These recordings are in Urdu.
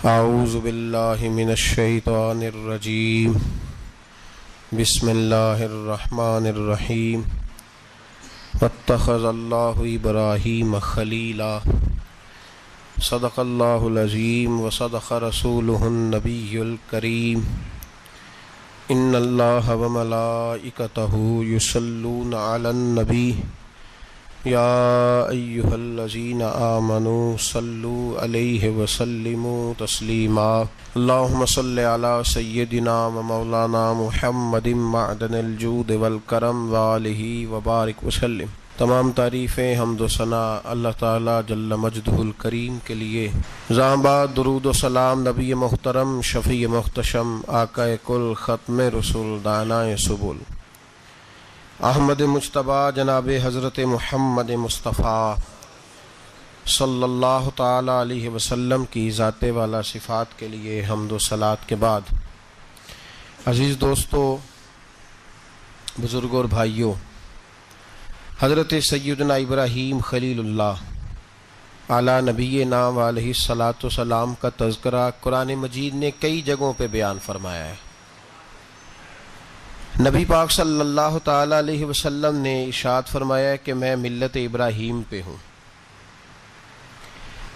اعوذ باللہ من الشیطان الرجیم بسم اللہ الرحمن الرحیم واتخذ اللہ ابراہیم خلیلا صدق اللہ العظیم وصدق رسولہ النبی الکریم ان اللہ وملائکتہ یصلون علی النبی یا ایہا الذین آمنوا صلوا علیہ وسلموا تسلیما اللہم صل علی سیدنا و مولانا محمد معدن الجود والکرم وآلہ وبارک وسلم۔ تمام تعریفیں حمد و ثنا اللہ تعالی جل مجدہ الکریم کے لیے۔ زاں بعد درود و سلام نبی محترم شفیع محتشم آقا کل ختم رسول دانائے سبل احمد مجتبیٰ جناب حضرت محمد مصطفیٰ صلی اللہ تعالی علیہ وسلم کی ذات والا صفات کے لیے حمد و صلات کے بعد، عزیز دوستو، بزرگوں اور بھائیوں، حضرت سیدنا ابراہیم خلیل اللہ علی نبینا علیہ الصلاۃ والسلام کا تذکرہ قرآن مجید نے کئی جگہوں پہ بیان فرمایا ہے۔ نبی پاک صلی اللہ تعالی علیہ وسلم نے ارشاد فرمایا ہے کہ میں ملت ابراہیم پہ ہوں۔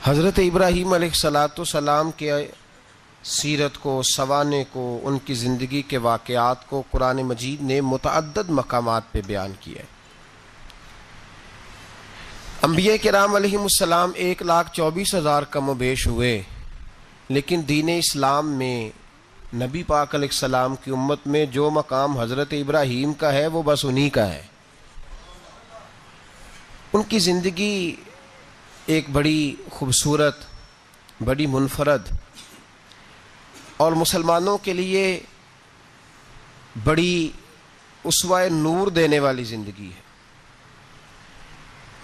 حضرت ابراہیم علیہ الصلاۃ والسلام کے سیرت کو، سوانے کو، ان کی زندگی کے واقعات کو قرآن مجید نے متعدد مقامات پہ بیان کیا ہے۔ انبیاء کرام علیہم السلام 1,24,000 کم و بیش ہوئے، لیکن دین اسلام میں نبی پاک علیہ السلام کی امت میں جو مقام حضرت ابراہیم کا ہے وہ بس انہی کا ہے۔ ان کی زندگی ایک بڑی خوبصورت، بڑی منفرد اور مسلمانوں کے لیے بڑی اسوہ نور دینے والی زندگی ہے۔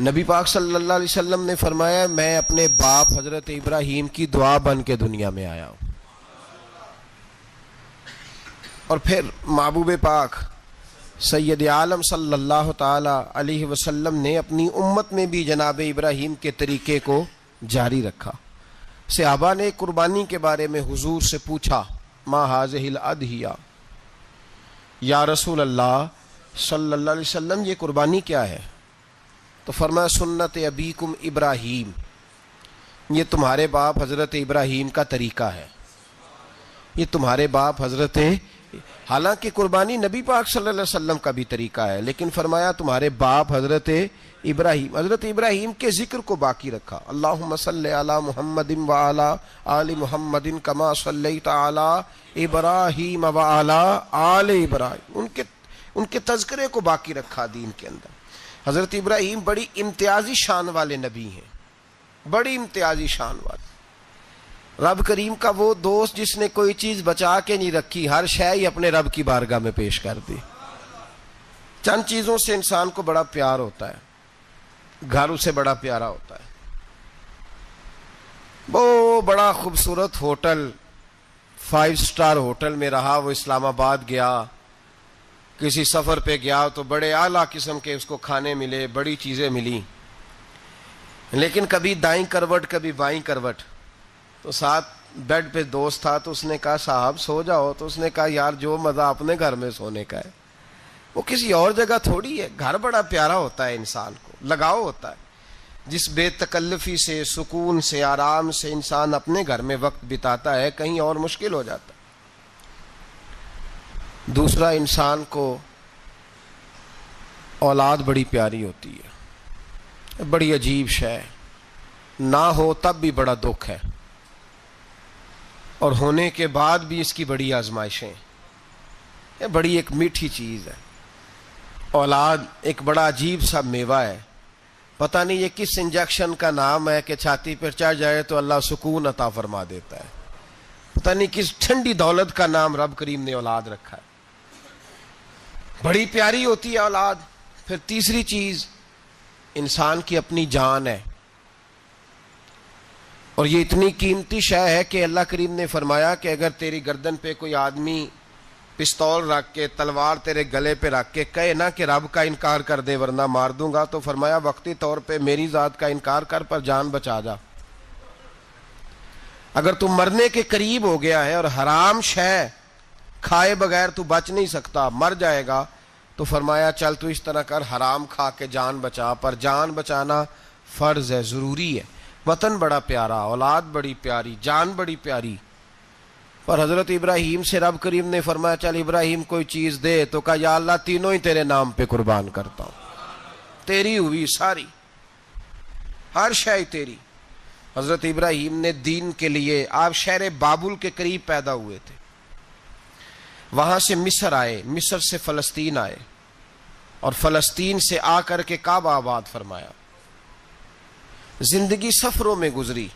نبی پاک صلی اللہ علیہ وسلم نے فرمایا میں اپنے باپ حضرت ابراہیم کی دعا بن کے دنیا میں آیا ہوں۔ اور پھر محبوب پاک سید عالم صلی اللہ تعالی علیہ وسلم نے اپنی امت میں بھی جناب ابراہیم کے طریقے کو جاری رکھا۔ صحابہ نے قربانی کے بارے میں حضور سے پوچھا، ما ہذہ الاضحیہ، یا رسول اللہ صلی اللہ علیہ وسلم یہ قربانی کیا ہے؟ تو فرمایا سنت ابیکم ابراہیم، یہ تمہارے باپ حضرت ابراہیم کا طریقہ ہے، یہ تمہارے باپ حضرت، حالانکہ قربانی نبی پاک صلی اللہ علیہ وسلم کا بھی طریقہ ہے، لیکن فرمایا تمہارے باپ حضرت ابراہیم کے ذکر کو باقی رکھا۔ اللہم صلی علی محمد وعلی آل محمد کما صلیت علی ابراہیم وعلی آل ابراہیم، ان کے تذکرے کو باقی رکھا دین کے اندر۔ حضرت ابراہیم بڑی امتیازی شان والے نبی ہیں، بڑی امتیازی شان والے۔ رب کریم کا وہ دوست جس نے کوئی چیز بچا کے نہیں رکھی، ہر شے ہی اپنے رب کی بارگاہ میں پیش کر دی۔ چند چیزوں سے انسان کو بڑا پیار ہوتا ہے، گھر اسے بڑا پیارا ہوتا ہے۔ وہ بڑا خوبصورت ہوٹل، 5 سٹار ہوٹل میں رہا، وہ اسلام آباد گیا، کسی سفر پہ گیا تو بڑے اعلیٰ قسم کے اس کو کھانے ملے، بڑی چیزیں ملی، لیکن کبھی دائیں کروٹ کبھی بائیں کروٹ۔ تو ساتھ بیڈ پہ دوست تھا تو اس نے کہا صاحب سو جاؤ، تو اس نے کہا یار جو مزہ اپنے گھر میں سونے کا ہے وہ کسی اور جگہ تھوڑی ہے۔ گھر بڑا پیارا ہوتا ہے، انسان کو لگاؤ ہوتا ہے، جس بے تکلفی سے، سکون سے، آرام سے انسان اپنے گھر میں وقت بتاتا ہے، کہیں اور مشکل ہو جاتا ہے۔ دوسرا، انسان کو اولاد بڑی پیاری ہوتی ہے، بڑی عجیب شے، نہ ہو تب بھی بڑا دکھ ہے، اور ہونے کے بعد بھی اس کی بڑی آزمائشیں، یہ بڑی ایک میٹھی چیز ہے۔ اولاد ایک بڑا عجیب سا میوہ ہے، پتہ نہیں یہ کس انجیکشن کا نام ہے کہ چھاتی پر چڑھ جائے تو اللہ سکون عطا فرما دیتا ہے، پتہ نہیں کس ٹھنڈی دولت کا نام رب کریم نے اولاد رکھا ہے، بڑی پیاری ہوتی ہے اولاد۔ پھر تیسری چیز انسان کی اپنی جان ہے، اور یہ اتنی قیمتی شے ہے کہ اللہ کریم نے فرمایا کہ اگر تیری گردن پہ کوئی آدمی پستول رکھ کے، تلوار تیرے گلے پہ رکھ کے کہے نہ کہ رب کا انکار کر دے ورنہ مار دوں گا، تو فرمایا وقتی طور پہ میری ذات کا انکار کر پر جان بچا جا۔ اگر تو مرنے کے قریب ہو گیا ہے اور حرام شے کھائے بغیر تو بچ نہیں سکتا، مر جائے گا، تو فرمایا چل تو اس طرح کر، حرام کھا کے جان بچا، پر جان بچانا فرض ہے، ضروری ہے۔ وطن بڑا پیارا، اولاد بڑی پیاری، جان بڑی پیاری، پر حضرت ابراہیم سے رب کریم نے فرمایا چل ابراہیم کوئی چیز دے، تو کہا یا اللہ تینوں ہی تیرے نام پہ قربان کرتا ہوں، تیری ہوئی ساری، ہر شے تیری۔ حضرت ابراہیم نے دین کے لیے، آپ شہر بابل کے قریب پیدا ہوئے تھے، وہاں سے مصر آئے، مصر سے فلسطین آئے، اور فلسطین سے آ کر کے کعبہ آباد فرمایا۔ زندگی سفروں میں گزری،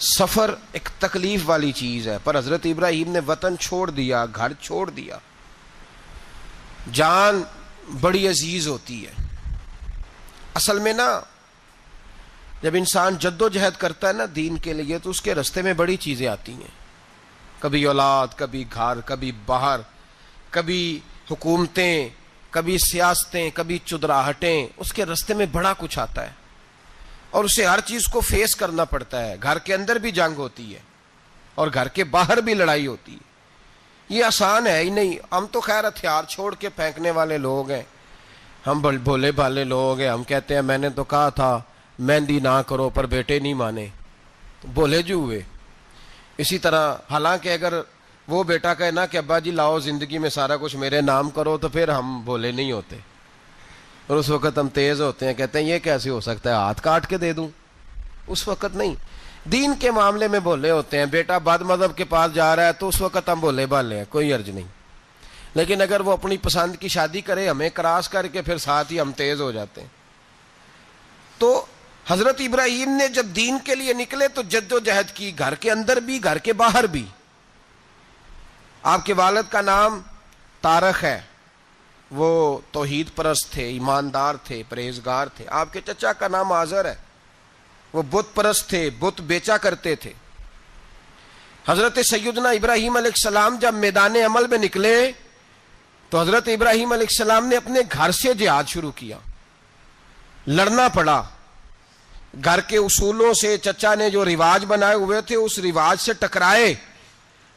سفر ایک تکلیف والی چیز ہے، پر حضرت ابراہیم نے وطن چھوڑ دیا، گھر چھوڑ دیا۔ جان بڑی عزیز ہوتی ہے اصل میں نا، جب انسان جد و جہد کرتا ہے نا دین کے لیے، تو اس کے رستے میں بڑی چیزیں آتی ہیں، کبھی اولاد، کبھی گھر، کبھی باہر، کبھی حکومتیں، کبھی سیاستیں، کبھی چدراہٹیں، اس کے رستے میں بڑا کچھ آتا ہے اور اسے ہر چیز کو فیس کرنا پڑتا ہے۔ گھر کے اندر بھی جنگ ہوتی ہے اور گھر کے باہر بھی لڑائی ہوتی ہے، یہ آسان ہے ہی نہیں۔ ہم تو خیر ہتھیار چھوڑ کے پھینکنے والے لوگ ہیں، ہم بھولے بھالے لوگ ہیں، ہم کہتے ہیں میں نے تو کہا تھا مہندی نہ کرو، پر بیٹے نہیں مانے، بھولے جو ہوئے۔ اسی طرح حالانکہ اگر وہ بیٹا کہے نا کہ ابا جی لاؤ زندگی میں سارا کچھ میرے نام کرو، تو پھر ہم بھولے نہیں ہوتے، اور اس وقت ہم تیز ہوتے ہیں، کہتے ہیں یہ کیسے ہو سکتا ہے، ہاتھ کاٹ کے دے دوں۔ اس وقت نہیں، دین کے معاملے میں بھولے ہوتے ہیں۔ بیٹا بد مذہب کے پاس جا رہا ہے تو اس وقت ہم بھولے بھالے ہیں، کوئی عرض نہیں، لیکن اگر وہ اپنی پسند کی شادی کرے ہمیں کراس کر کے، پھر ساتھ ہی ہم تیز ہو جاتے ہیں۔ تو حضرت ابراہیم نے جب دین کے لیے نکلے تو جد و جہد کی، گھر کے اندر بھی گھر کے باہر بھی۔ آپ کے والد کا نام طارق ہے، وہ توحید پرست تھے، ایماندار تھے، پرہیزگار تھے۔ آپ کے چچا کا نام آزر ہے، وہ بت پرست تھے، بت بیچا کرتے تھے۔ حضرت سیدنا ابراہیم علیہ السلام جب میدان عمل میں نکلے تو حضرت ابراہیم علیہ السلام نے اپنے گھر سے جہاد شروع کیا، لڑنا پڑا۔ گھر کے اصولوں سے، چچا نے جو رواج بنائے ہوئے تھے اس رواج سے ٹکرائے۔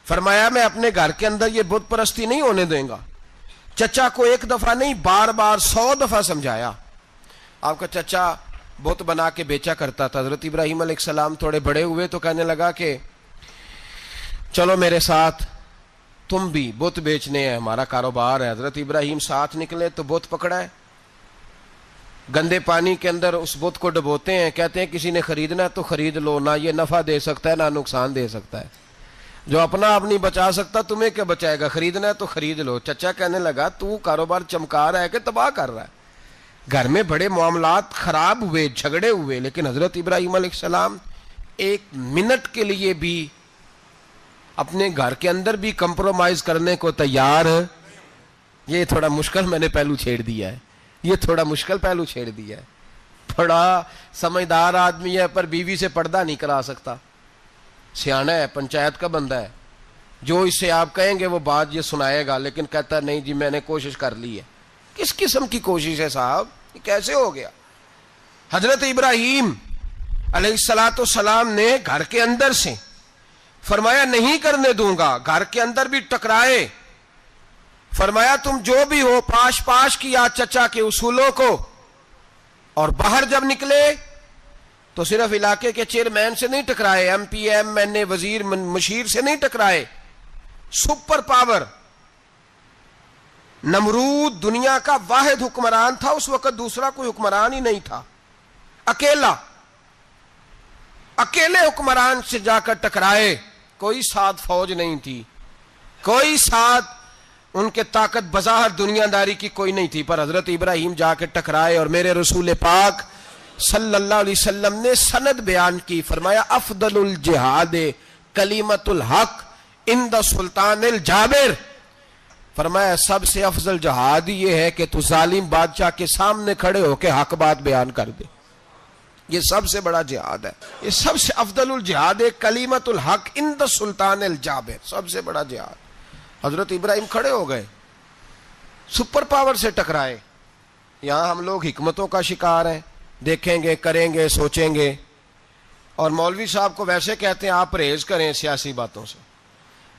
فرمایا میں اپنے گھر کے اندر یہ بت پرستی نہیں ہونے دیں گا۔ چچا کو ایک دفعہ نہیں، بار بار 100 دفعہ سمجھایا۔ آپ کا چچا بت بنا کے بیچا کرتا تھا۔ حضرت ابراہیم علیہ السلام تھوڑے بڑے ہوئے تو کہنے لگا کہ چلو میرے ساتھ، تم بھی بت بیچنے ہیں، ہمارا کاروبار ہے۔ حضرت ابراہیم ساتھ نکلے تو بت پکڑا ہے، گندے پانی کے اندر اس بت کو ڈبوتے ہیں، کہتے ہیں کسی نے خریدنا ہے تو خرید لو، نہ یہ نفع دے سکتا ہے نہ نقصان دے سکتا ہے، جو اپنا آپ نہیں بچا سکتا تمہیں کیا بچائے گا، خریدنا ہے تو خرید لو۔ چچا کہنے لگا تو کاروبار چمکا رہا ہے کہ تباہ کر رہا ہے۔ گھر میں بڑے معاملات خراب ہوئے، جھگڑے ہوئے، لیکن حضرت ابراہیم علیہ السلام ایک منٹ کے لیے بھی اپنے گھر کے اندر بھی کمپرومائز کرنے کو تیار۔ یہ تھوڑا مشکل میں نے پہلو چھیڑ دیا ہے، یہ تھوڑا مشکل پہلو چھیڑ دیا ہے۔ بڑا سمجھدار آدمی ہے پر بیوی سے پردہ نہیں کرا سکتا، سیانا ہے، پنچایت کا بندہ ہے، جو اس سے آپ کہیں گے وہ بات یہ سنائے گا، لیکن کہتا نہیں جی میں نے کوشش کر لی ہے۔ کس قسم کی کوشش ہے صاحب، یہ کیسے ہو گیا؟ حضرت ابراہیم علیہ السلام نے گھر کے اندر سے فرمایا نہیں کرنے دوں گا، گھر کے اندر بھی ٹکرائے، فرمایا تم جو بھی ہو پاش پاش کیا چچا کے اصولوں کو، اور باہر جب نکلے تو صرف علاقے کے چیئرمین سے نہیں ٹکرائے، ایم پی ایم این اے وزیر مشیر سے نہیں ٹکرائے، سپر پاور نمرود دنیا کا واحد حکمران تھا اس وقت، دوسرا کوئی حکمران ہی نہیں تھا، اکیلے حکمران سے جا کر ٹکرائے، کوئی ساتھ فوج نہیں تھی، کوئی ساتھ ان کے طاقت بظاہر دنیا داری کی کوئی نہیں تھی، پر حضرت ابراہیم جا کے ٹکرائے، اور میرے رسول پاک صلی اللہ علیہ وسلم نے سند بیان کی، فرمایا افضل الجہاد کلمۃ الحق عند سلطان الجابر، فرمایا سب سے افضل جہاد یہ ہے کہ تو ظالم بادشاہ کے سامنے کھڑے ہو کے حق بات بیان کر دے، یہ سب سے بڑا جہاد ہے، یہ سب سے افضل الجہاد کلمۃ الحق عند سلطان الجابر، سب سے بڑا جہاد۔ حضرت ابراہیم کھڑے ہو گئے، سپر پاور سے ٹکرائے۔ یہاں ہم لوگ حکمتوں کا شکار ہیں، دیکھیں گے، کریں گے، سوچیں گے، اور مولوی صاحب کو ویسے کہتے ہیں آپ پرہیز کریں سیاسی باتوں سے.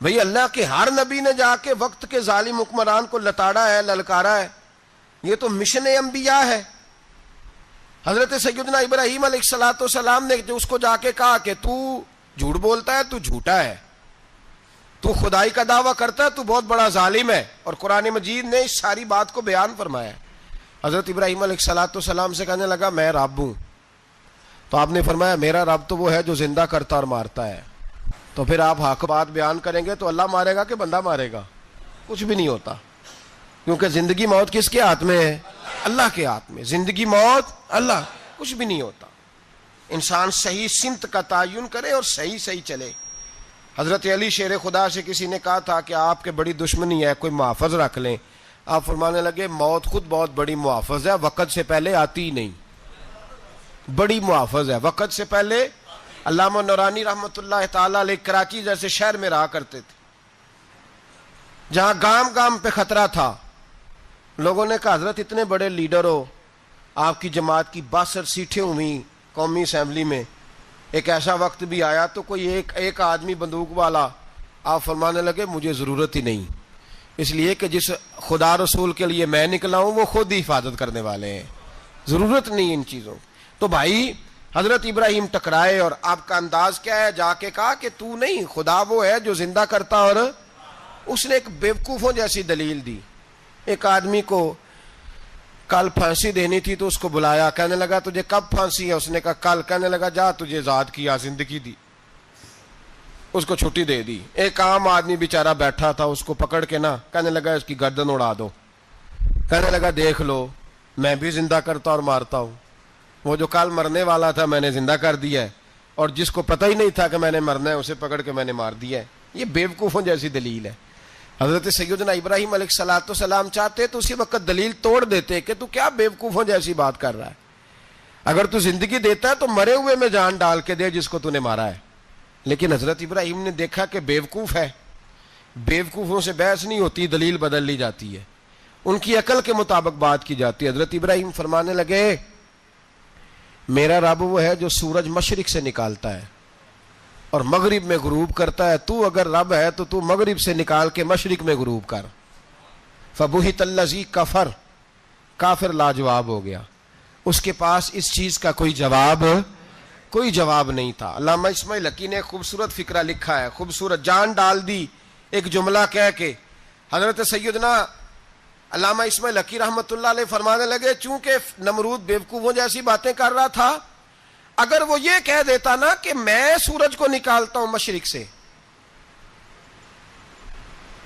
بھئی اللہ کے ہر نبی نے جا کے وقت کے ظالم حکمران کو لتاڑا ہے, للکارا ہے. یہ تو مشن انبیاء ہے. حضرت سیدنا ابراہیم علیہ السلام نے جو اس کو جا کے کہا کہ تو جھوٹ بولتا ہے, تو جھوٹا ہے, تو خدائی کا دعویٰ کرتا ہے, تو بہت بڑا ظالم ہے. اور قرآن مجید نے اس ساری بات کو بیان فرمایا ہے. حضرت ابراہیم علیہ السلام سے کہنے لگا میں رب ہوں. تو آپ نے فرمایا میرا رب تو وہ ہے جو زندہ کرتا اور مارتا ہے. تو پھر آپ حق بات بیان کریں گے تو اللہ مارے گا کہ بندہ مارے گا؟ کچھ بھی نہیں ہوتا, کیونکہ زندگی موت کس کے ہاتھ میں ہے؟ اللہ کے ہاتھ میں. زندگی موت اللہ, کچھ بھی نہیں ہوتا. انسان صحیح سمت کا تعین کرے اور صحیح چلے. حضرت علی شیر خدا سے کسی نے کہا تھا کہ آپ کے بڑی دشمنی ہے, کوئی محافظ رکھ لیں. آپ فرمانے لگے موت خود بہت بڑی محافظ ہے, وقت سے پہلے آتی ہی نہیں. بڑی محافظ ہے, وقت سے پہلے. علامہ نورانی رحمۃ اللہ تعالی علیہ کراچی جیسے شہر میں رہا کرتے تھے, جہاں گام گام پہ خطرہ تھا. لوگوں نے کہا حضرت اتنے بڑے لیڈر ہو, آپ کی جماعت کی 62 سیٹیں ہوئی قومی اسمبلی میں, ایک ایسا وقت بھی آیا تو کوئی ایک آدمی بندوق والا. آپ فرمانے لگے مجھے ضرورت ہی نہیں, اس لیے کہ جس خدا رسول کے لیے میں نکلا ہوں وہ خود ہی حفاظت کرنے والے ہیں, ضرورت نہیں ان چیزوں. تو بھائی حضرت ابراہیم ٹکرائے, اور آپ کا انداز کیا ہے؟ جا کے کہا کہ تو نہیں, خدا وہ ہے جو زندہ کرتا. اور اس نے ایک بیوقوفوں جیسی دلیل دی. ایک آدمی کو کل پھانسی دینی تھی تو اس کو بلایا, کہنے لگا تجھے کب پھانسی ہے؟ اس نے کہا کل. کہنے لگا جا تجھے آزاد کیا, زندگی دی, اس کو چھٹی دے دی. ایک عام آدمی بیچارہ بیٹھا تھا, اس کو پکڑ کے نا کہنے لگا اس کی گردن اڑا دو. کہنے لگا دیکھ لو میں بھی زندہ کرتا اور مارتا ہوں, وہ جو کل مرنے والا تھا میں نے زندہ کر دیا ہے, اور جس کو پتہ ہی نہیں تھا کہ میں نے مرنا ہے اسے پکڑ کے میں نے مار دیا ہے. یہ بیوقوفوں جیسی دلیل ہے. حضرت سیدنا ابراہیم علیہ السلام چاہتے تو اسی وقت دلیل توڑ دیتے کہ تو کیا بیوقوفوں جیسی بات کر رہا ہے, اگر تو زندگی دیتا ہے تو مرے ہوئے میں جان ڈال کے دے جس کو تو نے مارا ہے. لیکن حضرت ابراہیم نے دیکھا کہ بیوقوف ہے, بیوقوفوں سے بحث نہیں ہوتی, دلیل بدل لی جاتی ہے, ان کی عقل کے مطابق بات کی جاتی ہے. حضرت ابراہیم فرمانے لگے میرا رب وہ ہے جو سورج مشرق سے نکالتا ہے اور مغرب میں غروب کرتا ہے. تو اگر رب ہے تو مغرب سے نکال کے مشرق میں غروب کر. فبہت الذی کفر, کافر لاجواب ہو گیا, اس کے پاس اس چیز کا کوئی جواب نہیں تھا. علامہ اسماعیل حقی نے خوبصورت فقرہ لکھا ہے, خوبصورت, جان ڈال دی ایک جملہ کہہ کے. حضرت سیدنا علامہ اسماعیل حقی رحمۃ اللہ علیہ فرمانے لگے چونکہ نمرود بیوقوفوں جیسی باتیں کر رہا تھا, اگر وہ یہ کہہ دیتا نا کہ میں سورج کو نکالتا ہوں مشرق سے,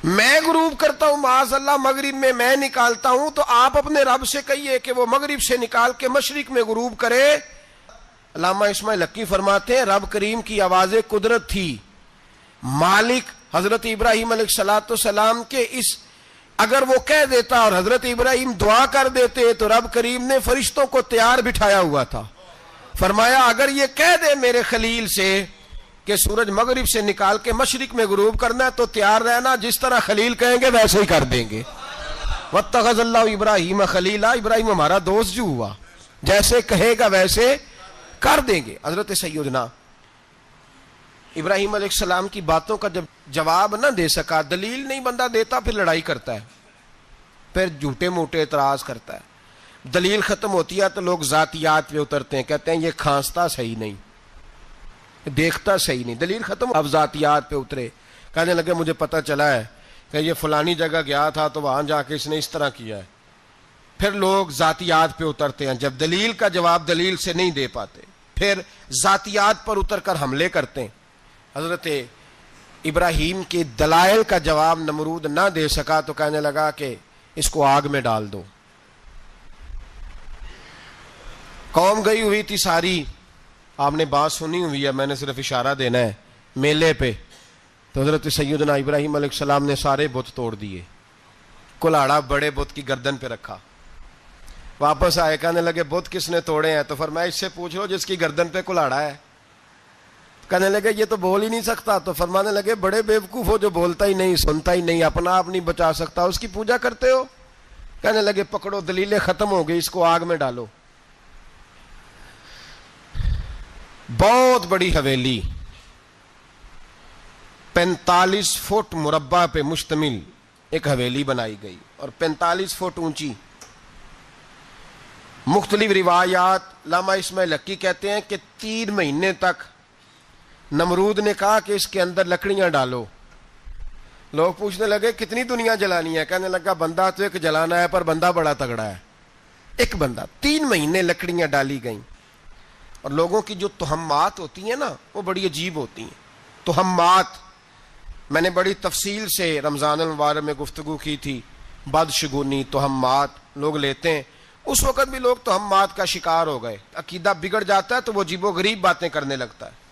میں غروب کرتا ہوں معاذ اللہ مغرب میں نکالتا ہوں, تو آپ اپنے رب سے کہیے کہ وہ مغرب سے نکال کے مشرق میں غروب کرے. علامہ اسماعیل حقی فرماتے ہیں رب کریم کی آواز قدرت تھی, مالک حضرت ابراہیم علیہ السلام کے اس, اگر وہ کہہ دیتا اور حضرت ابراہیم دعا کر دیتے تو رب کریم نے فرشتوں کو تیار بٹھایا ہوا تھا. فرمایا اگر یہ کہہ دے میرے خلیل سے کہ سورج مغرب سے نکال کے مشرق میں غروب کرنا ہے تو تیار رہنا, جس طرح خلیل کہیں گے ویسے ہی کر دیں گے. واتخذ اللہ ابراہیم خلیلا, ابراہیم ہمارا دوست جو ہوا, جیسے کہے گا ویسے کر دیں گے. حضرت سیدنا ابراہیم علیہ السلام کی باتوں کا جب جواب نہ دے سکا, دلیل نہیں بندہ دیتا, پھر لڑائی کرتا ہے, پھر جھوٹے موٹے اعتراض کرتا ہے. دلیل ختم ہوتی ہے تو لوگ ذاتیات پہ اترتے ہیں, کہتے ہیں یہ کھانستا صحیح نہیں, دیکھتا صحیح نہیں. دلیل ختم, اب ذاتیات پہ اترے, کہنے لگے مجھے پتہ چلا ہے کہ یہ فلانی جگہ گیا تھا تو وہاں جا کے اس نے اس طرح کیا ہے. پھر لوگ ذاتیات پہ اترتے ہیں, جب دلیل کا جواب دلیل سے نہیں دے پاتے پھر ذاتیات پر اتر کر حملے کرتے ہیں. حضرت ابراہیم کے دلائل کا جواب نمرود نہ دے سکا تو کہنے لگا کہ اس کو آگ میں ڈال دو. قوم گئی ہوئی تھی ساری, آپ نے بات سنی ہوئی ہے, میں نے صرف اشارہ دینا ہے, میلے پہ. تو حضرت سیدنا ابراہیم علیہ السلام نے سارے بت توڑ دیے, کلاڑا بڑے بت کی گردن پہ رکھا. واپس آئے, کہنے لگے بت کس نے توڑے ہیں؟ تو فرمایا اس سے پوچھ لو جس کی گردن پہ کلاڑا ہے. کہنے لگے یہ تو بول ہی نہیں سکتا. تو فرمانے لگے بڑے بیوقوف ہو, جو بولتا ہی نہیں, سنتا ہی نہیں, اپنا آپ نہیں بچا سکتا, اس کی پوجا کرتے ہو. کہنے لگے پکڑو, دلیلیں ختم ہو گئی, اس کو آگ میں ڈالو. بہت بڑی حویلی 45 فٹ مربع پہ مشتمل ایک حویلی بنائی گئی اور 45 فٹ اونچی. مختلف روایات علامہ اسماعیل حقی کہتے ہیں کہ 3 مہینے تک نمرود نے کہا کہ اس کے اندر لکڑیاں ڈالو. لوگ پوچھنے لگے کتنی دنیا جلانی ہے؟ کہنے لگا بندہ تو ایک جلانا ہے پر بندہ بڑا تگڑا ہے. ایک بندہ. 3 مہینے لکڑیاں ڈالی گئیں. اور لوگوں کی جو تہمات ہوتی ہیں نا وہ بڑی عجیب ہوتی ہیں. تہمات میں نے بڑی تفصیل سے رمضان المبارک میں گفتگو کی تھی. بدشگونی تہمات لوگ لیتے ہیں. اس وقت بھی لوگ تہمات کا شکار ہو گئے. عقیدہ بگڑ جاتا ہے تو وہ عجیب و غریب باتیں کرنے لگتا ہے.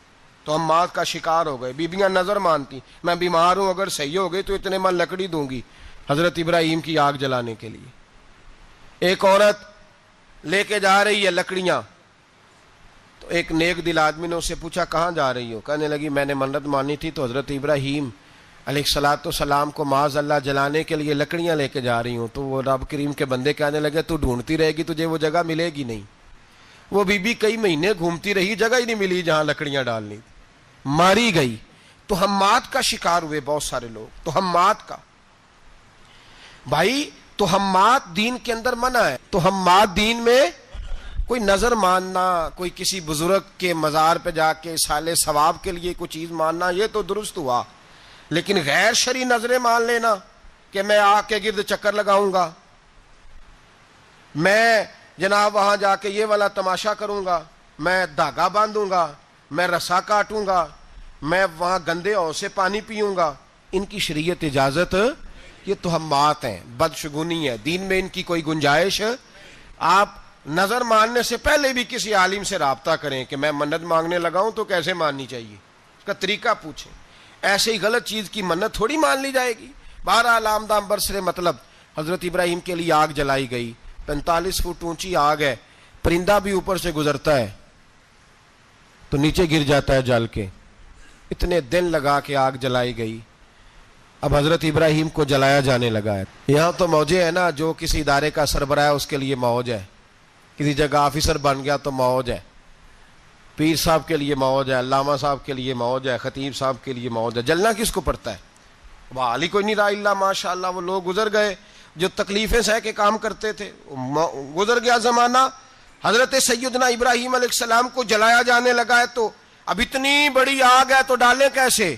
تہمات کا شکار ہو گئے. بیبیاں نظر مانتی میں بیمار ہوں اگر صحیح ہو گئی تو اتنے من لکڑی دوں گی حضرت ابراہیم کی آگ جلانے کے لیے. ایک عورت لے کے جا رہی ہے لکڑیاں تو ایک نیک دل آدمی نے اس سے پوچھا کہاں جا رہی ہو؟ کہنے لگی میں نے منت مانی تھی تو حضرت ابراہیم علیہ السلام کو معاذ اللہ جلانے کے لیے لکڑیاں لے کے جا رہی ہوں. تو وہ رب کریم کے بندے کہنے لگے تو ڈھونڈتی رہے گی تجھے وہ جگہ ملے گی نہیں. وہ بی بی کئی مہینے گھومتی رہی جگہ ہی نہیں ملی جہاں لکڑیاں ڈالنی. ماری گئی. تہمات کا شکار ہوئے بہت سارے لوگ. تہمات کا بھائی تہمات دین کے اندر منع ہے. تہمات دین میں کوئی نظر ماننا, کوئی کسی بزرگ کے مزار پہ جا کے سالے ثواب کے لیے کوئی چیز ماننا یہ تو درست ہوا, لیکن غیر شرعی نظریں مان لینا کہ میں آ کے گرد چکر لگاؤں گا, میں جناب وہاں جا کے یہ والا تماشا کروں گا, میں دھاگا باندھوں گا, میں رسا کاٹوں گا, میں وہاں گندے ہو سے پانی پیوں گا, ان کی شریعت اجازت, یہ تہمات ہیں, بدشگونی ہے. دین میں ان کی کوئی گنجائش. آپ نظر ماننے سے پہلے بھی کسی عالم سے رابطہ کریں کہ میں منت مانگنے لگاؤں تو کیسے ماننی چاہیے, اس کا طریقہ پوچھیں. ایسے ہی غلط چیز کی منت تھوڑی مان لی جائے گی. بہرحال آمدام برسرے مطلب حضرت ابراہیم کے لیے آگ جلائی گئی. 45 فٹ اونچی آگ ہے. پرندہ بھی اوپر سے گزرتا ہے تو نیچے گر جاتا ہے جل کے. اتنے دن لگا کے آگ جلائی گئی. اب حضرت ابراہیم کو جلایا جانے لگا ہے. یہاں تو موجیں ہے نا, جو کسی ادارے کا سربراہ ہے اس کے لیے موج ہے, کسی جگہ آفیسر بن گیا تو موج ہے, پیر صاحب کے لیے موج ہے, علامہ صاحب کے لیے موج ہے, خطیب صاحب کے لیے موج ہے. جلنا کس کو پڑتا ہے؟ بحال ہی کوئی نہیں رہا الا ماشاء اللہ. وہ لوگ گزر گئے جو تکلیفیں سہ کے کام کرتے تھے, گزر گیا زمانہ. حضرت سیدنا ابراہیم علیہ السلام کو جلایا جانے لگا ہے تو اب اتنی بڑی آگ ہے تو ڈالیں کیسے؟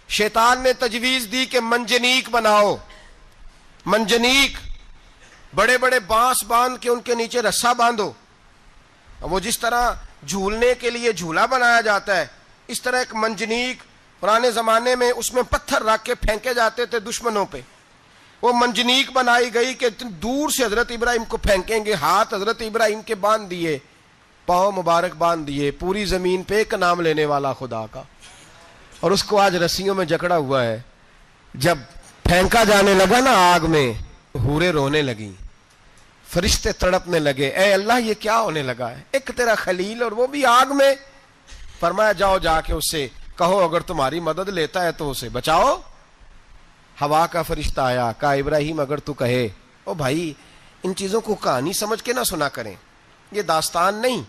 شیطان نے تجویز دی کہ منجنیق بناؤ. منجنیق بڑے بڑے بانس باندھ کے ان کے نیچے رسا باندھو. وہ جس طرح جھولنے کے لیے جھولا بنایا جاتا ہے اس طرح ایک منجنیق پرانے زمانے میں اس میں پتھر رکھ کے پھینکے جاتے تھے دشمنوں پہ. وہ منجنیق بنائی گئی کہ دور سے حضرت ابراہیم کو پھینکیں گے. ہاتھ حضرت ابراہیم کے باندھ دیے, پاؤں مبارک باندھ دیے. پوری زمین پہ ایک نام لینے والا خدا کا, اور اس کو آج رسیوں میں جکڑا ہوا ہے. جب پھینکا جانے لگا نا آگ میں, حوریں رونے لگیں, فرشتے تڑپنے لگے, اے اللہ یہ کیا ہونے لگا ہے؟ ایک تیرا خلیل اور وہ بھی آگ میں. فرمایا جاؤ جا کے اس سے کہو اگر تمہاری مدد لیتا ہے تو اسے بچاؤ. ہوا کا فرشتہ آیا, کہا ابراہیم اگر تو کہے. او بھائی ان چیزوں کو کہانی سمجھ کے نہ سنا کریں, یہ داستان نہیں,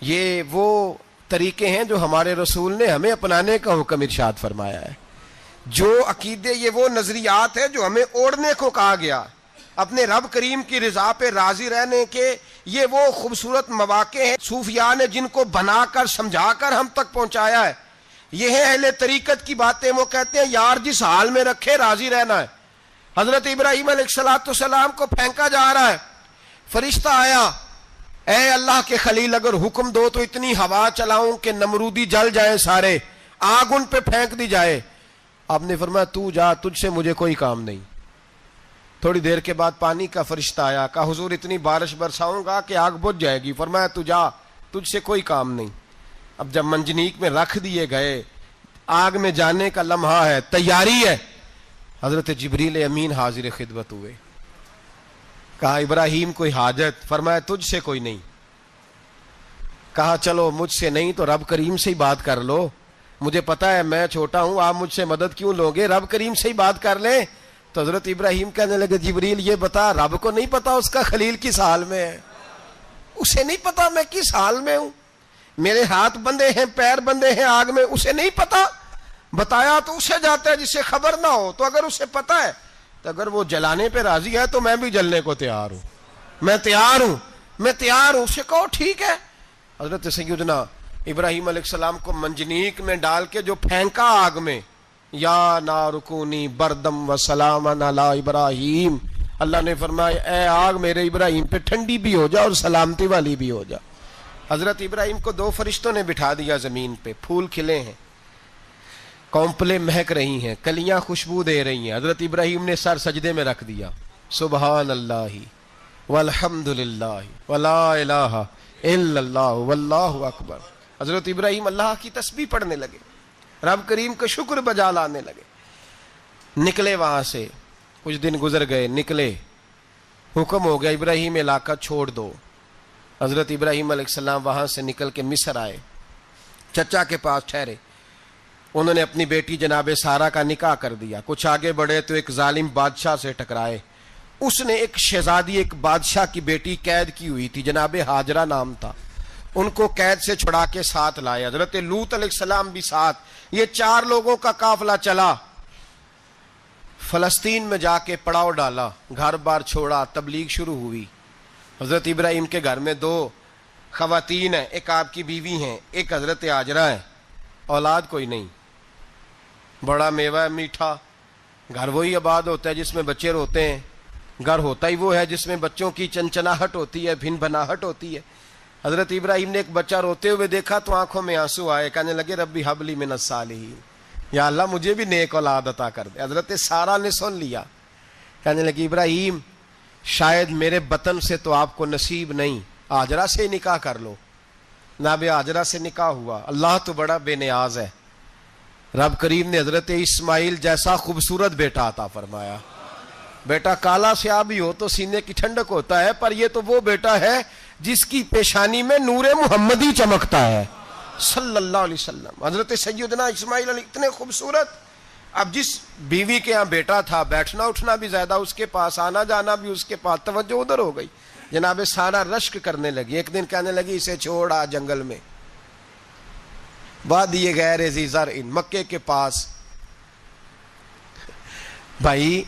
یہ وہ طریقے ہیں جو ہمارے رسول نے ہمیں اپنانے کا حکم ارشاد فرمایا ہے. جو عقیدے, یہ وہ نظریات ہے جو ہمیں اوڑھنے کو کہا گیا. اپنے رب کریم کی رضا پہ راضی رہنے کے یہ وہ خوبصورت مواقع ہیں صوفیاء نے جن کو بنا کر سمجھا کر ہم تک پہنچایا ہے. یہ ہے اہل طریقت کی باتیں. وہ کہتے ہیں یار جس حال میں رکھے راضی رہنا ہے. حضرت ابراہیم علیہ السلام کو پھینکا جا رہا ہے, فرشتہ آیا, اے اللہ کے خلیل اگر حکم دو تو اتنی ہوا چلاؤں کہ نمرودی جل جائیں سارے, آگ ان پہ پھینک دی جائے. آپ نے فرمایا تو جا, تجھ سے مجھے کوئی کام نہیں. تھوڑی دیر کے بعد پانی کا فرشتہ آیا, کہا حضور اتنی بارش برساؤں گا کہ آگ بجھ جائے گی. فرمایا تو جا, تجھ سے کوئی کام نہیں. اب جب منجنیق میں رکھ دیے گئے, آگ میں جانے کا لمحہ ہے, تیاری ہے, حضرت جبریل امین حاضر خدمت ہوئے. کہا ابراہیم کوئی حاجت؟ فرمایا تجھ سے کوئی نہیں. کہا چلو مجھ سے نہیں تو رب کریم سے ہی بات کر لو, مجھے پتا ہے میں چھوٹا ہوں, آپ مجھ سے مدد کیوں لوگے, رب کریم سے ہی بات کر لیں. تو حضرت ابراہیم کہنے لگے جبریل یہ بتا, رب کو نہیں پتا اس کا خلیل کس حال میں ہے, اسے نہیں پتا میں کس حال میں ہوں, میرے ہاتھ بندے ہیں، پیر بندے ہیں آگ میں، اسے نہیں پتا؟ بتایا تو اسے جاتا ہے جسے خبر نہ ہو، تو اگر اسے پتا ہے تو اگر وہ جلانے پہ راضی ہے تو میں بھی جلنے کو تیار ہوں، میں تیار ہوں، اسے کہو ٹھیک ہے۔ حضرت سیدنا ابراہیم علیہ السلام کو منجنیق میں ڈال کے جو پھینکا آگ میں، یا نار کونی بردم و سلاما علی ابراہیم، اللہ نے فرمایا اے آگ میرے ابراہیم پہ ٹھنڈی بھی ہو جا اور سلامتی والی بھی ہو جا۔ حضرت ابراہیم کو 2 فرشتوں نے بٹھا دیا زمین پہ، پھول کھلے ہیں، کونپلیں مہک رہی ہیں، کلیاں خوشبو دے رہی ہیں۔ حضرت ابراہیم نے سر سجدے میں رکھ دیا، سبحان اللہ والحمد للہ ولا الہ الا اللہ واللہ اکبر۔ حضرت ابراہیم اللہ کی تسبیح پڑھنے لگے، رب کریم کا شکر بجا لانے لگے۔ نکلے وہاں سے، کچھ دن گزر گئے، نکلے، حکم ہو گیا ابراہیم علاقہ چھوڑ دو۔ حضرت ابراہیم علیہ السلام وہاں سے نکل کے مصر آئے، چچا کے پاس ٹھہرے۔ انہوں نے اپنی بیٹی جناب سارہ کا نکاح کر دیا۔ کچھ آگے بڑھے تو ایک ظالم بادشاہ سے ٹکرائے، اس نے ایک شہزادی، ایک بادشاہ کی بیٹی قید کی ہوئی تھی، جناب ہاجرہ نام تھا، ان کو قید سے چھڑا کے ساتھ لائے۔ حضرت لوط علیہ السلام بھی ساتھ، یہ 4 لوگوں کا قافلہ چلا، فلسطین میں جا کے پڑاؤ ڈالا، گھر بار چھوڑا، تبلیغ شروع ہوئی۔ حضرت ابراہیم کے گھر میں 2 خواتین ہیں، ایک آپ کی بیوی ہیں، ایک حضرت ہاجرہ ہیں، اولاد کوئی نہیں، بڑا میوہ ہے میٹھا، گھر وہی آباد ہوتا ہے جس میں بچے روتے ہیں، گھر ہوتا ہی وہ ہے جس میں بچوں کی چنچناہٹ ہوتی ہے، بھن بھناہٹ ہوتی ہے۔ حضرت ابراہیم نے ایک بچہ روتے ہوئے دیکھا تو آنکھوں میں آنسو آئے، کہنے لگے ربی حب لی من الصالحین، یا اللہ مجھے بھی نیک اولاد عطا کر دے۔ حضرت سارہ نے سن لیا، کہنے لگی ابراہیم شاید میرے بطن سے تو آپ کو نصیب نہیں، ہاجرہ سے نکاح کر لو۔ جناب ہاجرہ سے نکاح ہوا۔ اللہ تو بڑا بے نیاز ہے، رب کریم نے حضرت اسماعیل جیسا خوبصورت بیٹا عطا فرمایا۔ بیٹا کالا سیاہ بھی ہو تو سینے کی ٹھنڈک ہوتا ہے، پر یہ تو وہ بیٹا ہے جس کی پیشانی میں نور محمدی چمکتا ہے صلی اللہ علیہ وسلم۔ حضرت سیدنا اسماعیل علیہ اتنے خوبصورت، اب جس بیوی کے ہاں بیٹا تھا، بیٹھنا اٹھنا بھی زیادہ اس کے پاس، آنا جانا بھی اس کے پاس، توجہ ادھر ہو گئی۔ جناب سارہ رشک کرنے لگی، ایک دن کہنے لگی اسے چھوڑ آ جنگل میں، وادی غیر ذی زرع، مکے کے پاس۔ بھائی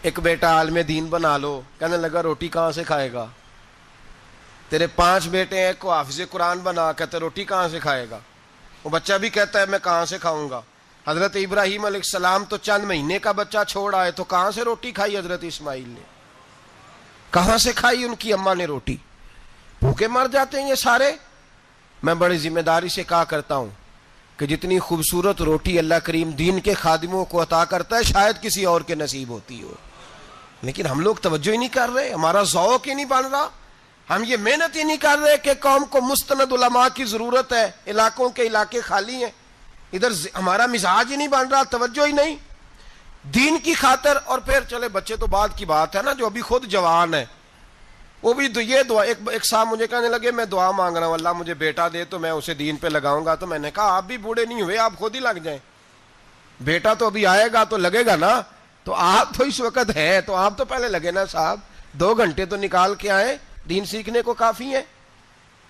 ایک بیٹا عالم دین بنا لو، کہنے لگا روٹی کہاں سے کھائے گا؟ تیرے 5 بیٹے ہیں، کو حافظ قرآن بنا، کہتے روٹی کہاں سے کھائے گا؟ وہ بچہ بھی کہتا ہے میں کہاں سے کھاؤں گا؟ حضرت ابراہیم علیہ السلام تو چند مہینے کا بچہ چھوڑ آئے، تو کہاں سے روٹی کھائی حضرت اسماعیل نے؟ کہاں سے کھائی ان کی اماں نے روٹی؟ بھوکے مر جاتے ہیں یہ سارے۔ میں بڑی ذمہ داری سے کہا کرتا ہوں کہ جتنی خوبصورت روٹی اللہ کریم دین کے خادموں کو عطا کرتا ہے شاید کسی اور کے نصیب ہوتی ہو، لیکن ہم لوگ توجہ ہی نہیں کر رہے، ہمارا ذوق ہی نہیں بن رہا، ہم یہ محنت ہی نہیں کر رہے کہ قوم کو مستند علماء کی ضرورت ہے، علاقوں کے علاقے خالی ہیں، ادھر ہمارا مزاج ہی نہیں بن رہا، توجہ ہی نہیں دین کی خاطر۔ اور پھر چلے بچے تو بعد کی بات ہے نا، جو ابھی خود جوان ہے وہ بھی یہ دعا، ایک صاحب مجھے کہنے لگے میں دعا مانگ رہا ہوں اللہ مجھے بیٹا دے تو میں اسے دین پہ لگاؤں گا، تو میں نے کہا آپ بھی بوڑھے نہیں ہوئے، آپ خود ہی لگ جائیں، بیٹا تو ابھی آئے گا تو لگے گا نا، تو آپ تو اس وقت ہیں تو آپ تو پہلے لگے نا صاحب، 2 گھنٹے تو نکال کے آئے، دین سیکھنے کو کافی ہے۔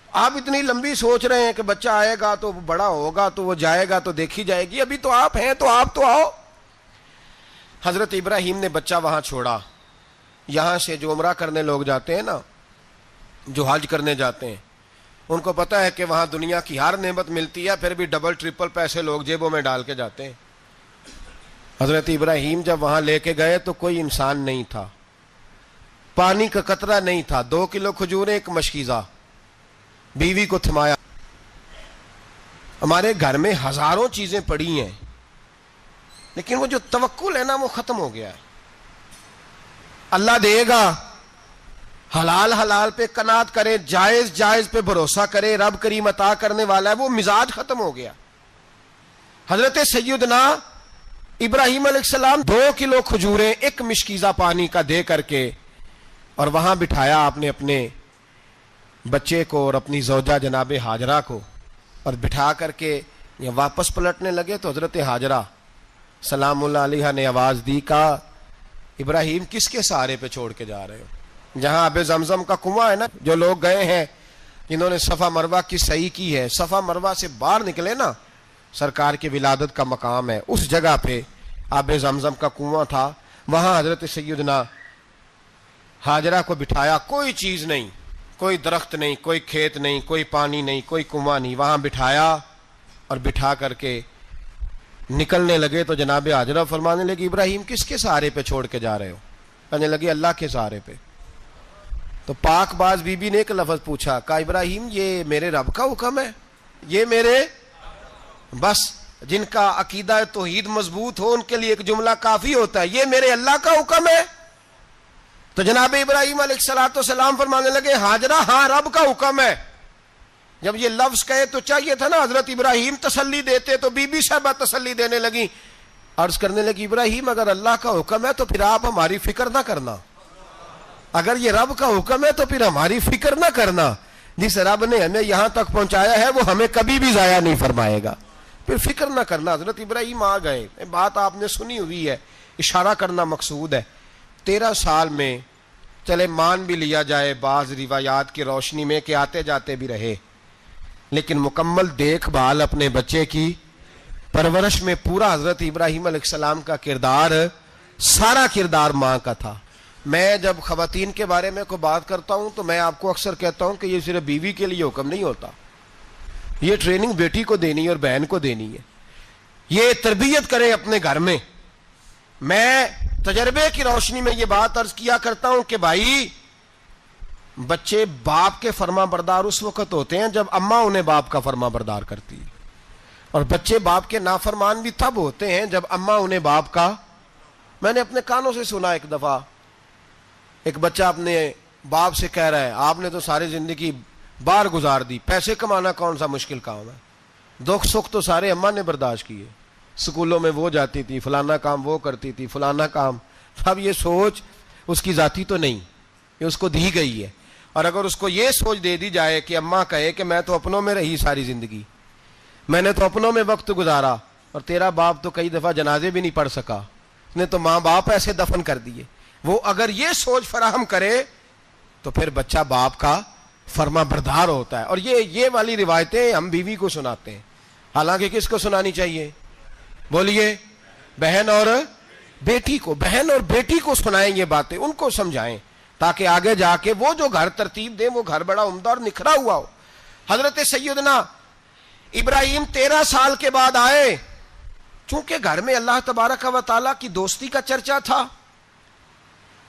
آپ اتنی لمبی سوچ رہے ہیں کہ بچہ آئے گا تو بڑا ہوگا تو وہ جائے گا تو دیکھی جائے گی، ابھی تو آپ ہیں تو آپ تو آؤ۔ حضرت ابراہیم نے بچہ وہاں چھوڑا۔ یہاں سے جو عمرہ کرنے لوگ جاتے ہیں نا، جو حج کرنے جاتے ہیں، ان کو پتہ ہے کہ وہاں دنیا کی ہر نعمت ملتی ہے، پھر بھی ڈبل ٹرپل پیسے لوگ جیبوں میں ڈال کے جاتے ہیں۔ حضرت ابراہیم جب وہاں لے کے گئے تو کوئی انسان نہیں تھا، پانی کا قطرہ نہیں تھا، 2 کلو کھجوریں، ایک مشکیزہ، بیوی کو تھمایا۔ ہمارے گھر میں ہزاروں چیزیں پڑی ہیں، لیکن وہ جو توکل ہے نا وہ ختم ہو گیا ہے۔ اللہ دے گا، حلال حلال پہ قناعت کرے، جائز جائز پہ بھروسہ کرے، رب کریم عطا کرنے والا ہے، وہ مزاج ختم ہو گیا۔ حضرت سیدنا ابراہیم علیہ السلام 2 کلو کھجوریں، ایک مشکیزہ پانی کا دے کر کے، اور وہاں بٹھایا آپ نے اپنے بچے کو اور اپنی زوجہ جناب ہاجرہ کو، اور بٹھا کر کے یہ واپس پلٹنے لگے تو حضرت ہاجرہ سلام اللہ علیہ نے آواز دی، کہا ابراہیم کس کے سہارے پہ چھوڑ کے جا رہے ہو؟ جہاں آب زمزم کا کنواں ہے نا، جو لوگ گئے ہیں جنہوں نے صفا مروہ کی صحیح کی ہے، صفا مروہ سے باہر نکلے نا، سرکار کی ولادت کا مقام ہے، اس جگہ پہ آب زمزم کا کنواں تھا، وہاں حضرت سیدنا ہاجرہ کو بٹھایا، کوئی چیز نہیں، کوئی درخت نہیں، کوئی کھیت نہیں، کوئی پانی نہیں، کوئی کنواں نہیں، وہاں بٹھایا اور بٹھا کر کے نکلنے لگے تو جناب ہاجرہ فرمانے لگی ابراہیم کس کے سہارے پہ چھوڑ کے جا رہے ہو؟ کہنے لگی اللہ کے سہارے پہ۔ تو پاک باز بی بی نے ایک لفظ پوچھا، کہا ابراہیم یہ میرے رب کا حکم ہے، یہ میرے بس جن کا عقیدہ توحید مضبوط ہو ان کے لیے ایک جملہ کافی ہوتا ہے، یہ میرے اللہ کا حکم ہے۔ تو جناب ابراہیم علیہ السلام فرمانے لگے ہاجرہ ہاں رب کا حکم ہے۔ جب یہ لفظ کہے تو چاہیے تھا نا حضرت ابراہیم تسلی دیتے، تو بی بی صاحبہ تسلی دینے لگی، عرض کرنے لگی ابراہیم اگر اللہ کا حکم ہے تو پھر آپ ہماری فکر نہ کرنا، اگر یہ رب کا حکم ہے تو پھر ہماری فکر نہ کرنا، جس رب نے ہمیں یہاں تک پہنچایا ہے وہ ہمیں کبھی بھی ضائع نہیں فرمائے گا، پھر فکر نہ کرنا۔ حضرت ابراہیم آ گئے، بات آپ نے سنی ہوئی ہے، اشارہ کرنا مقصود ہے۔ 13 سال میں چلے مان بھی لیا جائے بعض روایات کی روشنی میں کہ آتے جاتے بھی رہے، لیکن مکمل دیکھ بھال اپنے بچے کی پرورش میں پورا حضرت ابراہیم علیہ السلام کا کردار، سارا کردار ماں کا تھا۔ میں جب خواتین کے بارے میں کوئی بات کرتا ہوں تو میں آپ کو اکثر کہتا ہوں کہ یہ صرف بیوی کے لیے حکم نہیں ہوتا، یہ ٹریننگ بیٹی کو دینی ہے اور بہن کو دینی ہے، یہ تربیت کریں اپنے گھر میں۔ میں تجربے کی روشنی میں یہ بات عرض کیا کرتا ہوں کہ بھائی بچے باپ کے فرما بردار اس وقت ہوتے ہیں جب اماں انہیں باپ کا فرما بردار کرتی ہے، اور بچے باپ کے نافرمان بھی تب ہوتے ہیں جب اماں انہیں باپ کا۔ میں نے اپنے کانوں سے سنا ایک دفعہ ایک بچہ اپنے باپ سے کہہ رہا ہے آپ نے تو ساری زندگی باہر گزار دی، پیسے کمانا کون سا مشکل کام ہے، دکھ سکھ تو سارے اماں نے برداشت کیے، سکولوں میں وہ جاتی تھی، فلانا کام وہ کرتی تھی، فلانا کام۔ اب یہ سوچ اس کی ذاتی تو نہیں، یہ اس کو دی گئی ہے، اور اگر اس کو یہ سوچ دے دی جائے کہ اماں کہے کہ میں تو اپنوں میں رہی ساری زندگی، میں نے تو اپنوں میں وقت گزارا، اور تیرا باپ تو کئی دفعہ جنازے بھی نہیں پڑھ سکا، اس نے تو ماں باپ ایسے دفن کر دیے، وہ اگر یہ سوچ فراہم کرے تو پھر بچہ باپ کا فرما بردار ہوتا ہے۔ اور یہ والی روایتیں ہم بیوی کو سناتے ہیں، حالانکہ کس کو سنانی چاہیے؟ بولیے، بہن اور بیٹی کو، بہن اور بیٹی کو سنائیں یہ باتیں، ان کو سمجھائیں تاکہ آگے جا کے وہ جو گھر ترتیب دیں وہ گھر بڑا عمدہ اور نکھرا ہوا ہو۔ حضرت سیدنا ابراہیم 13 سال کے بعد آئے، چونکہ گھر میں اللہ تبارک و تعالیٰ کی دوستی کا چرچا تھا،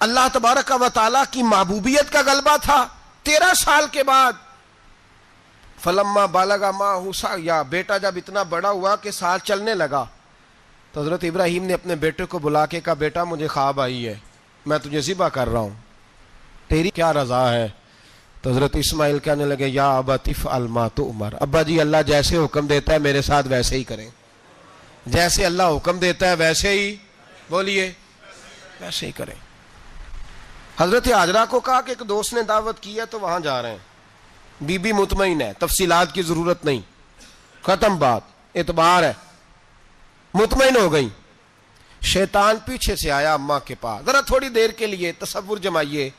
اللہ تبارک و تعالیٰ کی محبوبیت کا غلبہ تھا۔ 13 سال کے بعد فلما بالغ معہ سعیا، بیٹا جب اتنا بڑا ہوا کہ سال چلنے لگا تو حضرت ابراہیم نے اپنے بیٹے کو بلا کے کہا بیٹا مجھے خواب آئی ہے، میں تجھے ذبح کر رہا ہوں، تیری کیا رضا ہے؟ تو حضرت اسماعیل کہنے لگے یا ابت افعل ما تؤمر، ابا جی اللہ جیسے حکم دیتا ہے میرے ساتھ ویسے ہی کریں، جیسے اللہ حکم دیتا ہے ویسے ہی، بولیے، ویسے ہی کریں۔ حضرت ہاجرہ کو کہا کہ ایک دوست نے دعوت کی ہے تو وہاں جا رہے ہیں، بی بی مطمئن ہے، تفصیلات کی ضرورت نہیں، ختم بات، اعتبار ہے، مطمئن ہو گئی۔ شیطان پیچھے سے آیا اماں کے پاس، ذرا تھوڑی دیر کے لیے تصور جمائیے،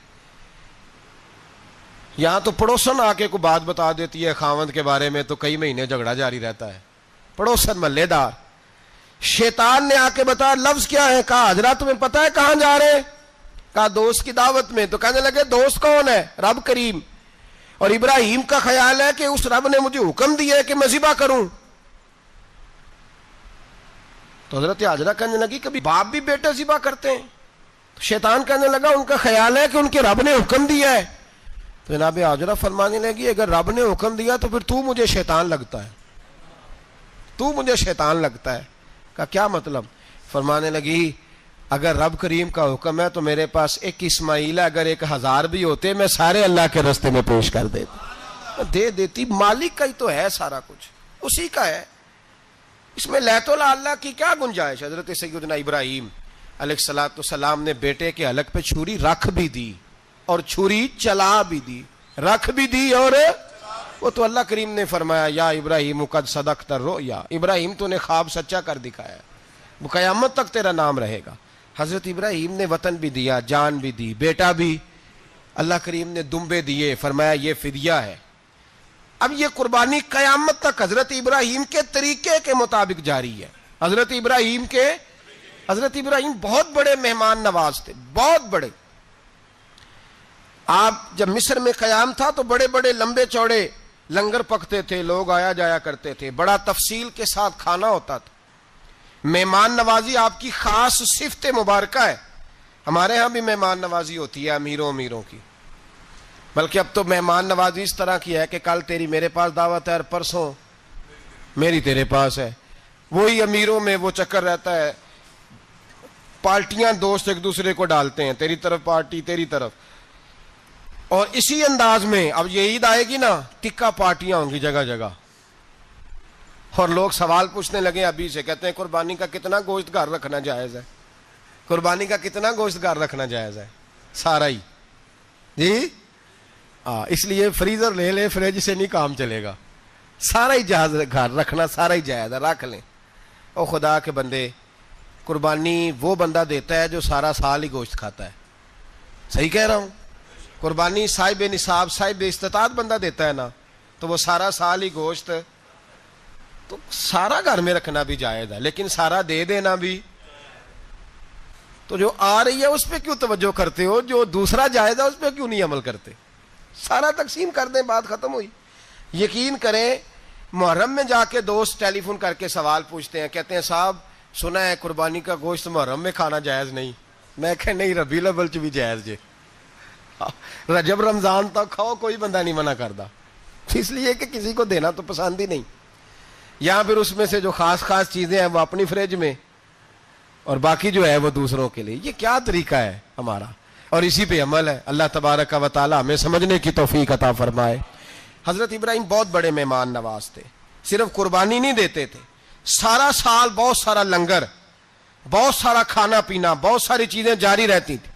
یہاں تو پڑوسن آ کے کوئی بات بتا دیتی ہے خاوند کے بارے میں تو کئی مہینے جھگڑا جاری رہتا ہے، پڑوسن محلے دار۔ شیطان نے آ کے بتایا لفظ کیا ہے؟ کہا حضرت تمہیں پتا ہے کہاں جا رہے ہیں؟ کہا دوست کی دعوت میں۔ تو کہنے لگے دوست کون ہے؟ رب کریم، اور ابراہیم کا خیال ہے کہ اس رب نے مجھے حکم دیا ہے کہ میں ذبح کروں۔ تو حضرت ہاجرہ کہنے لگی کبھی باپ بھی بیٹا ذبح کرتے ہیں؟ تو شیطان کہنے لگا ان کا خیال ہے کہ ان کے رب نے حکم دیا ہے۔ تو جناب ہاجرہ فرمانے لگی اگر رب نے حکم دیا تو پھر تو مجھے شیطان لگتا ہے، تو مجھے شیطان لگتا ہے۔ کہا کیا مطلب؟ فرمانے لگی اگر رب کریم کا حکم ہے تو میرے پاس ایک اسماعیل ہے، اگر 1000 بھی ہوتے میں سارے اللہ کے راستے میں پیش کر دیتی، دے دیتی، مالک کا ہی تو ہے سارا کچھ، اسی کا ہے، اس میں لیت اللہ کی کیا گنجائش؟ حضرت سیدنا ابراہیم علیہ السلام نے بیٹے کے حلق پہ چھری رکھ بھی دی اور چھری چلا بھی دی، رکھ بھی دی، اور وہ تو اللہ کریم نے فرمایا یا ابراہیم قد صدقت الرؤیا، ابراہیم تو نے خواب سچا کر دکھایا، وہ قیامت تک تیرا نام رہے گا۔ حضرت ابراہیم نے وطن بھی دیا، جان بھی دی، بیٹا بھی، اللہ کریم نے دمبے دیے، فرمایا یہ فدیہ ہے۔ اب یہ قربانی قیامت تک حضرت ابراہیم کے طریقے کے مطابق جاری ہے. حضرت ابراہیم بہت بڑے مہمان نواز تھے, بہت بڑے. آپ جب مصر میں قیام تھا تو بڑے بڑے لمبے چوڑے لنگر پکتے تھے, لوگ آیا جایا کرتے تھے, بڑا تفصیل کے ساتھ کھانا ہوتا تھا. مہمان نوازی آپ کی خاص صفت مبارکہ ہے. ہمارے ہاں بھی مہمان نوازی ہوتی ہے امیروں کی, بلکہ اب تو مہمان نوازی اس طرح کی ہے کہ کل تیری میرے پاس دعوت ہے اور پرسوں میری تیرے پاس ہے. وہی امیروں میں وہ چکر رہتا ہے, پارٹیاں دوست ایک دوسرے کو ڈالتے ہیں, تیری طرف پارٹی تیری طرف. اور اسی انداز میں اب یہ عید آئے گی نا, ٹکا پارٹیاں ہوں گی جگہ جگہ. اور لوگ سوال پوچھنے لگے ابھی سے, کہتے ہیں قربانی کا کتنا گوشت گھر رکھنا جائز ہے, قربانی کا کتنا گوشت گھر رکھنا جائز ہے؟ سارا ہی جی. اس لیے فریزر لے لے, فریج سے نہیں کام چلے گا. سارا ہی جہاز گھر رکھنا سارا ہی جائز ہے, رکھ لیں. او خدا کے بندے, قربانی وہ بندہ دیتا ہے جو سارا سال ہی گوشت کھاتا ہے. صحیح کہہ رہا ہوں؟ قربانی صاحب نصاب صاحب استطاعت بندہ دیتا ہے نا, تو وہ سارا سال ہی گوشت, تو سارا گھر میں رکھنا بھی جائز ہے, لیکن سارا دے دینا بھی. تو جو آ رہی ہے اس پہ کیوں توجہ کرتے ہو, جو دوسرا جائز ہے اس پہ کیوں نہیں عمل کرتے؟ سارا تقسیم کر دیں, بات ختم ہوئی. یقین کریں, محرم میں جا کے دوست ٹیلی فون کر کے سوال پوچھتے ہیں, کہتے ہیں صاحب سنا ہے قربانی کا گوشت محرم میں کھانا جائز نہیں. میں کہ نہیں, ربیع الاول چ بھی جائز جے, رجب رمضان تک کھاؤ, کوئی بندہ نہیں منع کرتا. اس لیے کہ کسی کو دینا تو پسند ہی نہیں. یا پھر اس میں سے جو خاص چیزیں ہیں وہ اپنی فریج میں, اور باقی جو ہے وہ دوسروں کے لیے. یہ کیا طریقہ ہے ہمارا؟ اور اسی پہ عمل ہے. اللہ تبارک و تعالی ہمیں سمجھنے کی توفیق عطا فرمائے. حضرت ابراہیم بہت بڑے مہمان نواز تھے. صرف قربانی نہیں دیتے تھے, سارا سال بہت سارا لنگر, بہت سارا کھانا پینا, بہت ساری چیزیں جاری رہتی تھی.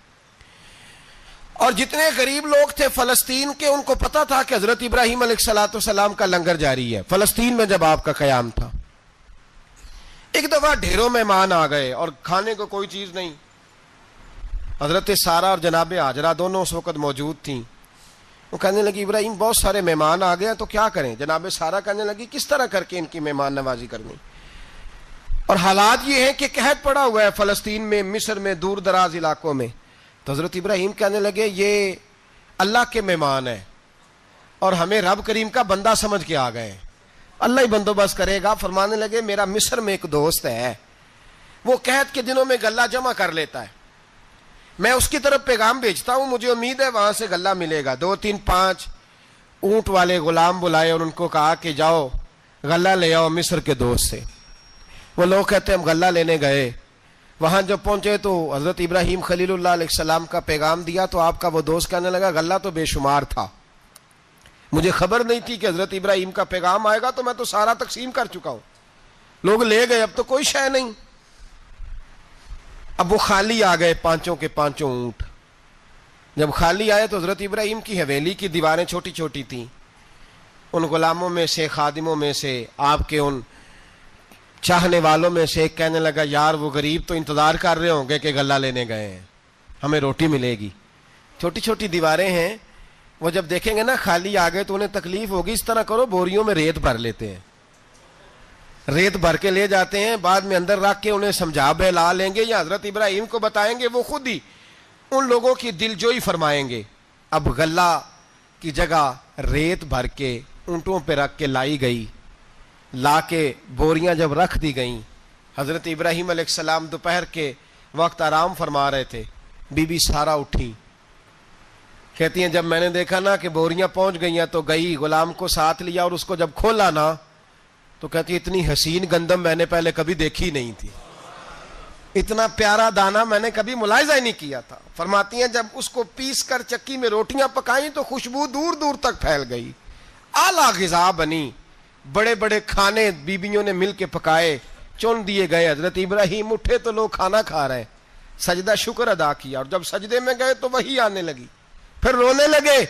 اور جتنے غریب لوگ تھے فلسطین کے, ان کو پتا تھا کہ حضرت ابراہیم علیہ الصلوۃ والسلام کا لنگر جاری ہے. فلسطین میں جب آپ کا قیام تھا, ایک دفعہ ڈھیروں مہمان آ گئے اور کھانے کو کوئی چیز نہیں. حضرت سارہ اور جناب ہاجرہ دونوں اس وقت موجود تھیں. وہ کہنے لگی ابراہیم بہت سارے مہمان آ گئے تو کیا کریں؟ جناب سارہ کہنے لگی کس طرح کر کے ان کی مہمان نوازی کرنی. اور حالات یہ ہیں کہ قحط پڑا ہوا ہے فلسطین میں, مصر میں, دور دراز علاقوں میں. تو حضرت ابراہیم کہنے لگے یہ اللہ کے مہمان ہیں اور ہمیں رب کریم کا بندہ سمجھ کے آ گئے ہیں, اللہ ہی بندوبست کرے گا. فرمانے لگے میرا مصر میں ایک دوست ہے, وہ قحط کے دنوں میں غلہ جمع کر لیتا ہے, میں اس کی طرف پیغام بھیجتا ہوں, مجھے امید ہے وہاں سے غلہ ملے گا. 2 3 5 اونٹ والے غلام بلائے اور ان کو کہا کہ جاؤ غلہ لے آؤ مصر کے دوست سے. وہ لوگ کہتے ہیں ہم غلہ لینے گئے, وہاں جب پہنچے تو حضرت ابراہیم خلیل اللہ علیہ السلام کا پیغام دیا تو آپ کا وہ دوست کہنے لگا غلہ تو بے شمار تھا, مجھے خبر نہیں تھی کہ حضرت ابراہیم کا پیغام آئے گا, تو میں تو سارا تقسیم کر چکا ہوں. لوگ لے گئے, اب تو کوئی شے نہیں. اب وہ خالی آ گئے 5 کے 5 اونٹ. جب خالی آئے تو حضرت ابراہیم کی حویلی کی دیواریں چھوٹی چھوٹی تھیں. ان غلاموں میں سے, خادموں میں سے, آپ کے ان چاہنے والوں میں سے ایک کہنے لگا یار وہ غریب تو انتظار کر رہے ہوں گے کہ غلہ لینے گئے ہیں, ہمیں روٹی ملے گی. چھوٹی چھوٹی دیواریں ہیں, وہ جب دیکھیں گے نا خالی آ گئے تو انہیں تکلیف ہوگی. اس طرح کرو بوریوں میں ریت بھر لیتے ہیں, ریت بھر کے لے جاتے ہیں, بعد میں اندر رکھ کے انہیں سمجھا بہلا لیں گے یا حضرت ابراہیم کو بتائیں گے, وہ خود ہی ان لوگوں کی دل جوئی فرمائیں گے. اب غلہ کی جگہ ریت بھر کے اونٹوں پہ رکھ کے لائی گئی. لا کے بوریاں جب رکھ دی گئیں, حضرت ابراہیم علیہ السلام دوپہر کے وقت آرام فرما رہے تھے. بی بی سارہ اٹھی, کہتی ہیں جب میں نے دیکھا نا کہ بوریاں پہنچ گئی ہیں تو گئی, غلام کو ساتھ لیا اور اس کو جب کھولا نا تو کہتی اتنی حسین گندم میں نے پہلے کبھی دیکھی نہیں تھی, اتنا پیارا دانہ میں نے کبھی ملاحظہ ہی نہیں کیا تھا. فرماتی ہیں جب اس کو پیس کر چکی میں روٹیاں پکائیں تو خوشبو دور دور تک پھیل گئی, اعلیٰ غذا بنی, بڑے بڑے کھانے بیبیوں نے مل کے پکائے, چن دیے گئے. حضرت ابراہیم اٹھے تو لوگ کھانا کھا رہے ہیں, سجدہ شکر ادا کیا, اور جب سجدے میں گئے تو وہی آنے لگی, پھر رونے لگے.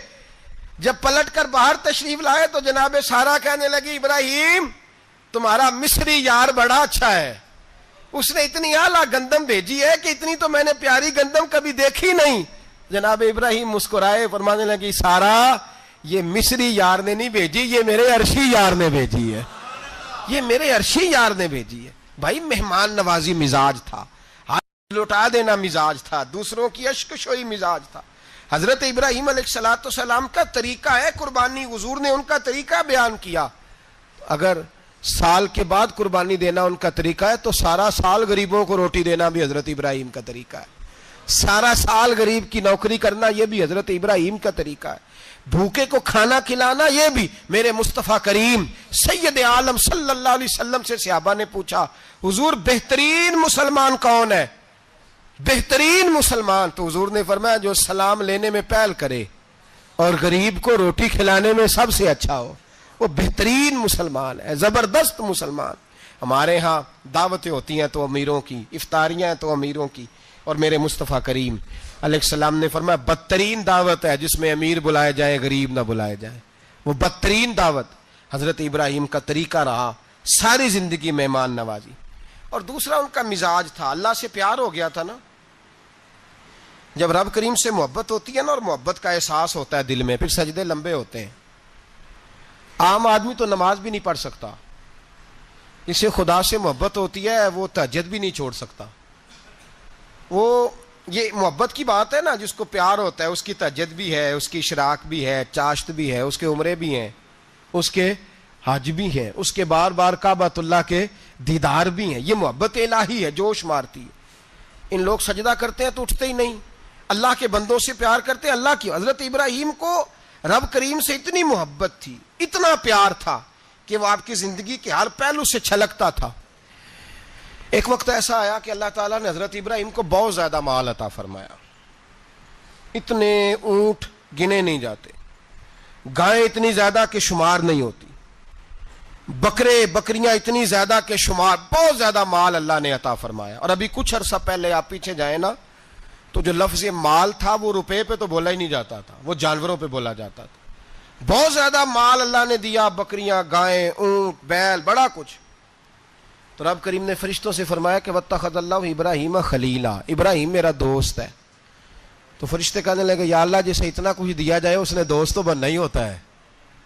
جب پلٹ کر باہر تشریف لائے تو جناب سارہ کہنے لگی ابراہیم تمہارا مصری یار بڑا اچھا ہے, اس نے اتنی اعلیٰ گندم بھیجی ہے کہ اتنی تو میں نے پیاری گندم کبھی دیکھی نہیں. جناب ابراہیم مسکرائے, فرمانے لگی سارہ یہ مصری یار نے نہیں بھیجی، یہ میرے عرشی یار نے بھیجی ہے، یہ میرے عرشی یار نے بھیجی ہے۔ بھائی مہمان نوازی مزاج تھا، ہاتھ لوٹا دینا مزاج تھا، دوسروں کی اشک شوئی مزاج تھا۔ حضرت ابراہیم علیہ السلام کا طریقہ ہے قربانی، حضور نے ان کا طریقہ بیان کیا۔ اگر سال کے بعد قربانی دینا ان کا طریقہ ہے تو سارا سال غریبوں کو روٹی دینا بھی حضرت ابراہیم کا طریقہ ہے، سارا سال غریب کی نوکری کرنا یہ بھی حضرت ابراہیم کا طریقہ ہے، بھوکے کو کھانا کھلانا یہ بھی۔ میرے مصطفیٰ کریم سید عالم صلی اللہ علیہ وسلم سے صحابہ نے پوچھا حضور بہترین مسلمان کون ہے؟ بہترین مسلمان؟ تو حضور نے فرمایا جو سلام لینے میں پہل کرے اور غریب کو روٹی کھلانے میں سب سے اچھا ہو، وہ بہترین مسلمان ہے، زبردست مسلمان۔ ہمارے ہاں دعوتیں ہوتی ہیں تو امیروں کی، افطاریاں ہیں تو امیروں کی، اور میرے مصطفیٰ کریم علیہ السلام نے فرمایا بدترین دعوت ہے جس میں امیر بلائے جائے غریب نہ بلائے جائے، وہ بدترین دعوت حضرت ابراہیم کا طریقہ رہا، ساری زندگی مہمان نوازی۔ اور دوسرا ان کا مزاج تھا، اللہ سے پیار ہو گیا تھا نا، جب رب کریم سے محبت ہوتی ہے نا اور محبت کا احساس ہوتا ہے دل میں، پھر سجدے لمبے ہوتے ہیں۔ عام آدمی تو نماز بھی نہیں پڑھ سکتا، جسے خدا سے محبت ہوتی ہے وہ تہجد بھی نہیں چھوڑ سکتا۔ وہ یہ محبت کی بات ہے نا، جس کو پیار ہوتا ہے اس کی تہجد بھی ہے، اس کی اشراق بھی ہے، چاشت بھی ہے، اس کے عمرے بھی ہیں، اس کے حج بھی ہیں، اس کے بار بار کعبۃ اللہ کے دیدار بھی ہیں۔ یہ محبت الہی ہے، جوش مارتی ہے۔ ان لوگ سجدہ کرتے ہیں تو اٹھتے ہی نہیں، اللہ کے بندوں سے پیار کرتے ہیں اللہ کی۔ حضرت ابراہیم کو رب کریم سے اتنی محبت تھی، اتنا پیار تھا کہ وہ آپ کی زندگی کے ہر پہلو سے چھلکتا تھا۔ ایک وقت ایسا آیا کہ اللہ تعالیٰ نے حضرت ابراہیم کو بہت زیادہ مال عطا فرمایا، اتنے اونٹ گنے نہیں جاتے، گائیں اتنی زیادہ کہ شمار نہیں ہوتی، بکرے بکریاں اتنی زیادہ کہ شمار، بہت زیادہ مال اللہ نے عطا فرمایا۔ اور ابھی کچھ عرصہ پہلے آپ پیچھے جائیں نا تو جو لفظ مال تھا وہ روپے پہ تو بولا ہی نہیں جاتا تھا، وہ جانوروں پہ بولا جاتا تھا۔ بہت زیادہ مال اللہ نے دیا، بکریاں، گائیں، اونٹ، بیل، بڑا کچھ۔ تو رب کریم نے فرشتوں سے فرمایا کہ وَاتَّخَذَ اللَّهُ ابراہیم خلیلا، ابراہیم میرا دوست ہے۔ تو فرشتے کہنے لگے یا اللہ جسے اتنا کچھ دیا جائے اس نے دوست تو بننا ہی ہوتا ہے،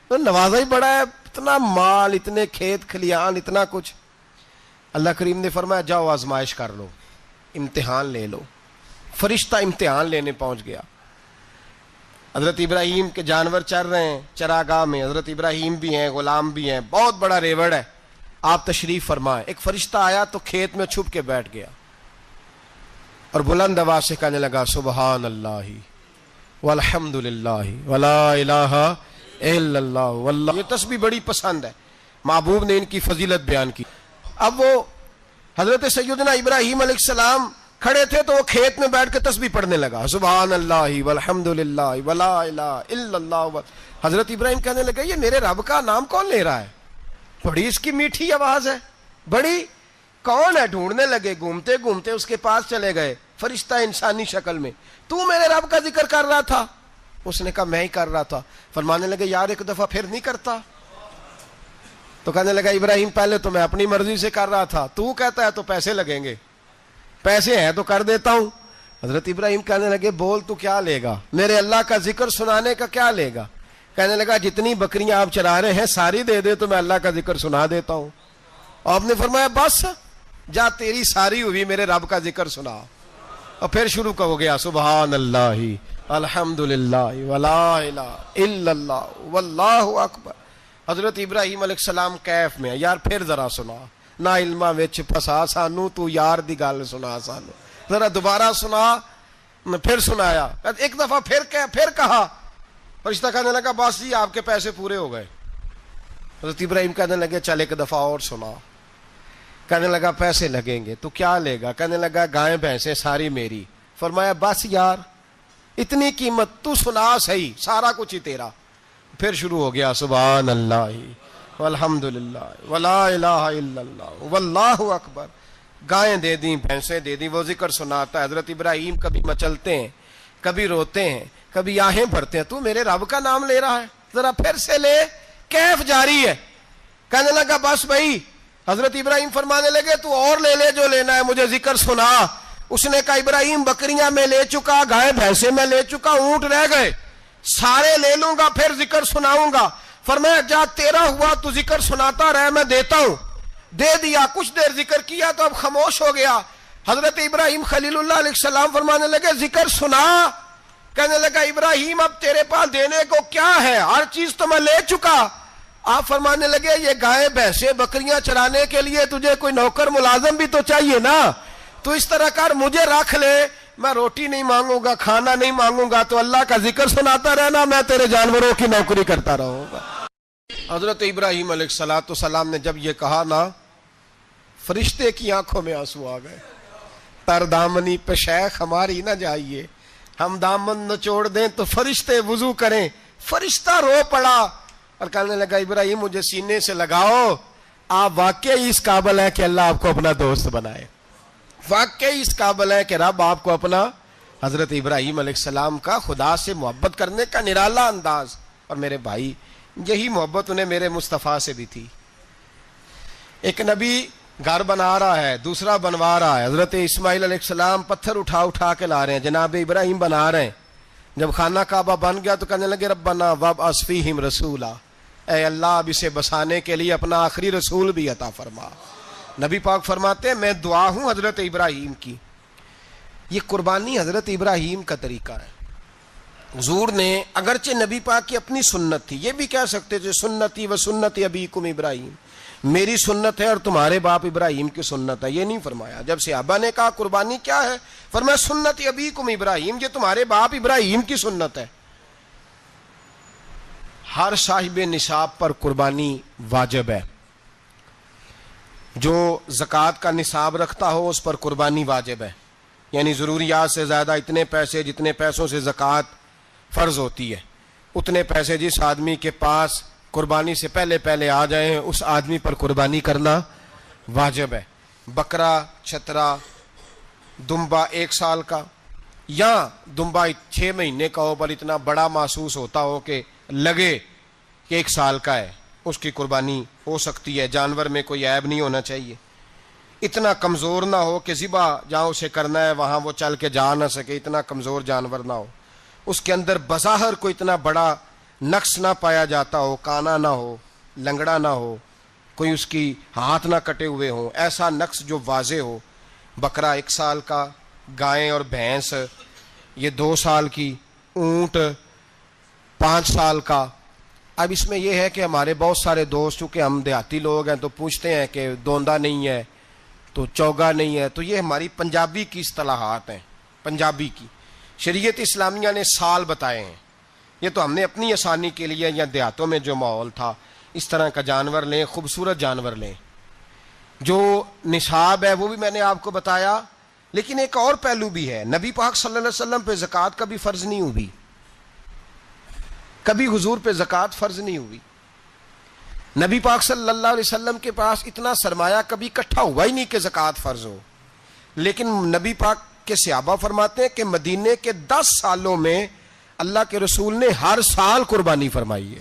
تو نوازا ہی بڑا ہے، اتنا مال، اتنے کھیت کھلیان، اتنا کچھ۔ اللہ کریم نے فرمایا جاؤ آزمائش کر لو، امتحان لے لو۔ فرشتہ امتحان لینے پہنچ گیا۔ حضرت ابراہیم کے جانور چر رہے ہیں چراگاہ میں، حضرت ابراہیم بھی ہیں، غلام بھی ہیں، بہت بڑا ریوڑ ہے، آپ تشریف فرمائیں۔ ایک فرشتہ آیا تو کھیت میں چھپ کے بیٹھ گیا اور بلند آواز سے کہنے لگا سبحان اللہ والحمد للہ ولا الہ الا اللہ واللہ۔ یہ تسبیح بڑی پسند ہے، محبوب نے ان کی فضیلت بیان کی۔ اب وہ حضرت سیدنا ابراہیم علیہ السلام کھڑے تھے تو وہ کھیت میں بیٹھ کے تسبیح پڑھنے لگا سبحان اللہ والحمد للہ ولا الہ الا اللہ۔ حضرت ابراہیم کہنے لگے یہ میرے رب کا نام کون لے رہا ہے؟ بڑی اس کی میٹھی آواز ہے، بڑی، کون ہے؟ ڈھونڈنے لگے، گھومتے گھومتے اس کے پاس چلے گئے، فرشتہ انسانی شکل میں۔ تو میرے رب کا ذکر کر رہا تھا؟ اس نے کہا میں ہی کر رہا تھا۔ فرمانے لگے یار ایک دفعہ پھر نہیں کرتا؟ تو کہنے لگا ابراہیم پہلے تو میں اپنی مرضی سے کر رہا تھا، تو کہتا ہے تو پیسے لگیں گے، پیسے ہیں تو کر دیتا ہوں۔ حضرت ابراہیم کہنے لگے بول تو کیا لے گا، میرے اللہ کا ذکر سنانے کا کیا لے گا؟ کہنے لگا جتنی بکریاں آپ چرا رہے ہیں ساری دے دے تو میں اللہ کا ذکر سنا دیتا ہوں۔ اور آپ نے فرمایا بس جا تیری ساری ہوئی، میرے رب کا ذکر سنا۔ اور پھر شروع ہو گیا سبحان اللہ الحمد للہ ولا الہ الا اللہ واللہ اکبر۔ حضرت ابراہیم علیہ السلام کیف میں یار پھر ذرا سنا، نہ علماں وچ پھسا سانو، تو یار دی گل سنا سانو، ذرا دوبارہ سنا۔ پھر سنایا، ایک دفعہ پھر کہا، فرشتہ کہنے لگا بس جی آپ کے پیسے پورے ہو گئے۔ حضرت ابراہیم کہنے لگے چل ایک دفعہ اور سنا۔ کہنے لگا پیسے لگیں گے، تو کیا لے گا؟ کہنے لگا گائیں بھینسیں ساری میری۔ فرمایا بس یار اتنی قیمت، تو سنا صحیح، سارا کچھ ہی تیرا۔ پھر شروع ہو گیا سبحان اللہ والحمد للہ ولا الہ الا اللہ واللہ اکبر۔ گائیں دے دیں، بھینسیں دے دیں، وہ ذکر سناتا ہے۔ حضرت ابراہیم کبھی مچلتے ہیں، کبھی روتے ہیں، کبھی آہیں بھرتے ہیں، تو میرے رب کا نام لے رہا ہے، ذرا پھر سے لے۔ کیف جاری ہے۔ کہنے لگا بس بھائی۔ حضرت ابراہیم فرمانے لگے تو اور لے لے جو لینا ہے، مجھے ذکر سنا۔ اس نے کہا ابراہیم بکریاں میں لے چکا، گائے بھینسیں میں لے چکا، اونٹ رہ گئے، سارے لے لوں گا پھر ذکر سناؤں گا. فرمایا جا تیرا ہوا تو ذکر سناتا رہے, میں دیتا ہوں. دے دیا, کچھ دیر ذکر کیا تو اب خاموش ہو گیا. حضرت ابراہیم خلیل اللہ علیہ السلام فرمانے لگے ذکر سنا. کہنے لگا ابراہیم اب تیرے پاس دینے کو کیا ہے, ہر چیز تو میں لے چکا. آپ فرمانے لگے یہ گائے بھینسیں بکریاں چرانے کے لیے تجھے کوئی نوکر ملازم بھی تو چاہیے نا. تو اس طرح کر, مجھے رکھ لے, میں روٹی نہیں مانگوں گا, کھانا نہیں مانگوں گا, تو اللہ کا ذکر سناتا رہنا, میں تیرے جانوروں کی نوکری کرتا رہوں گا. حضرت ابراہیم علیہ السلام نے جب یہ کہا نا, فرشتے کی آنکھوں میں آنسو آ گئے. تر دامنی پہ شیخ ہماری نہ جائیے, ہم دامن نچوڑ دیں تو فرشتے وضو کریں. فرشتہ رو پڑا اور کہنے لگا ابراہیم مجھے سینے سے لگاؤ, آپ واقعی اس قابل ہیں کہ اللہ آپ کو اپنا دوست بنائے, واقعی اس قابل ہے کہ رب آپ کو اپنا. حضرت ابراہیم علیہ السلام کا خدا سے محبت کرنے کا نرالا انداز. اور میرے بھائی یہی محبت انہیں میرے مصطفیٰ سے بھی تھی. ایک نبی گھر بنا رہا ہے, دوسرا بنوا رہا ہے. حضرت اسماعیل علیہ السلام پتھر اٹھا اٹھا کے لا رہے ہیں, جناب ابراہیم بنا رہے ہیں. جب خانہ کعبہ بن گیا تو کہنے لگے ربنا وابعث فیہم رسولا, اے اللہ اب اسے بسانے کے لیے اپنا آخری رسول بھی عطا فرما. نبی پاک فرماتے ہیں میں دعا ہوں حضرت ابراہیم کی. یہ قربانی حضرت ابراہیم کا طریقہ ہے. حضور نے اگرچہ نبی پاک کی اپنی سنت تھی, یہ بھی کہہ سکتے تھے سنتی و سنت ابیکم ابراہیم, میری سنت ہے اور تمہارے باپ ابراہیم کی سنت ہے. یہ نہیں فرمایا. جب صحابہ نے کہا قربانی کیا ہے, فرمایا سنت ابیکم ابراہیم, یہ تمہارے باپ ابراہیم کی سنت ہے. ہر صاحب نصاب پر قربانی واجب ہے. جو زکوٰۃ کا نصاب رکھتا ہو اس پر قربانی واجب ہے. یعنی ضروریات سے زیادہ اتنے پیسے, جتنے پیسوں سے زکوٰۃ فرض ہوتی ہے, اتنے پیسے جس آدمی کے پاس قربانی سے پہلے پہلے آ جائیں اس آدمی پر قربانی کرنا واجب ہے. بکرا, چھترا, دمبا 1 سال کا یا دمبا 6 مہینے کا ہو پر اتنا بڑا محسوس ہوتا ہو کہ لگے کہ 1 سال کا ہے, اس کی قربانی ہو سکتی ہے. جانور میں کوئی عیب نہیں ہونا چاہیے. اتنا کمزور نہ ہو کہ ذبح جہاں اسے کرنا ہے وہاں وہ چل کے جا نہ سکے, اتنا کمزور جانور نہ ہو. اس کے اندر بظاہر کوئی اتنا بڑا نقص نہ پایا جاتا ہو, کانا نہ ہو, لنگڑا نہ ہو, کوئی اس کی ہاتھ نہ کٹے ہوئے ہوں, ایسا نقص جو واضح ہو. بکرا 1 سال کا, گائیں اور بھینس یہ 2 سال کی, اونٹ 5 سال کا. اب اس میں یہ ہے کہ ہمارے بہت سارے دوست, چونکہ ہم دیہاتی لوگ ہیں تو پوچھتے ہیں کہ دوندا نہیں ہے تو چوگا نہیں ہے, تو یہ ہماری پنجابی کی اصطلاحات ہیں. پنجابی کی شریعت اسلامیہ نے سال بتائے ہیں. یہ تو ہم نے اپنی آسانی کے لیے, یا دیہاتوں میں جو ماحول تھا اس طرح کا جانور لیں, خوبصورت جانور لیں. جو نصاب ہے وہ بھی میں نے آپ کو بتایا. لیکن ایک اور پہلو بھی ہے, نبی پاک صلی اللہ علیہ وسلم پہ زکوٰۃ کبھی فرض نہیں ہوئی, کبھی حضور پہ زکوٰۃ فرض نہیں ہوئی. نبی پاک صلی اللہ علیہ وسلم کے پاس اتنا سرمایہ کبھی اکٹھا ہوا ہی نہیں کہ زکوٰۃ فرض ہو. لیکن نبی پاک کے صحابہ فرماتے ہیں کہ مدینے کے 10 سالوں میں اللہ کے رسول نے ہر سال قربانی فرمائی ہے,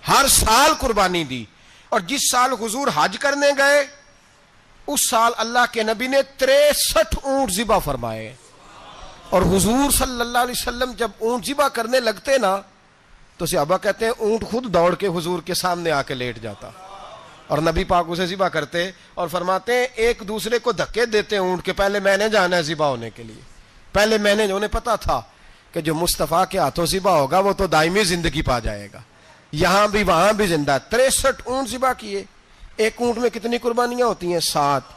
ہر سال قربانی دی. اور جس سال حضور حج کرنے گئے اس سال اللہ کے نبی نے 63 اونٹ ذبح فرمائے. اور حضور صلی اللہ علیہ وسلم جب اونٹ ذبح کرنے لگتے نا تو صحابہ کہتے ہیں اونٹ خود دوڑ کے حضور کے سامنے آ کے لیٹ جاتا, اور نبی پاک اسے ذبح کرتے اور فرماتے ہیں ایک دوسرے کو دھکے دیتے اونٹ کے, پہلے میں نے جانا ہے ذبح ہونے کے لیے, پہلے میں نے. انہیں پتا تھا کہ جو مصطفیٰ کے ہاتھوں ذبح ہوگا وہ تو دائمی زندگی پا جائے گا, یہاں بھی وہاں بھی زندہ. 63 اونٹ ذبح کیے. ایک اونٹ میں کتنی قربانیاں ہوتی ہیں؟ 7.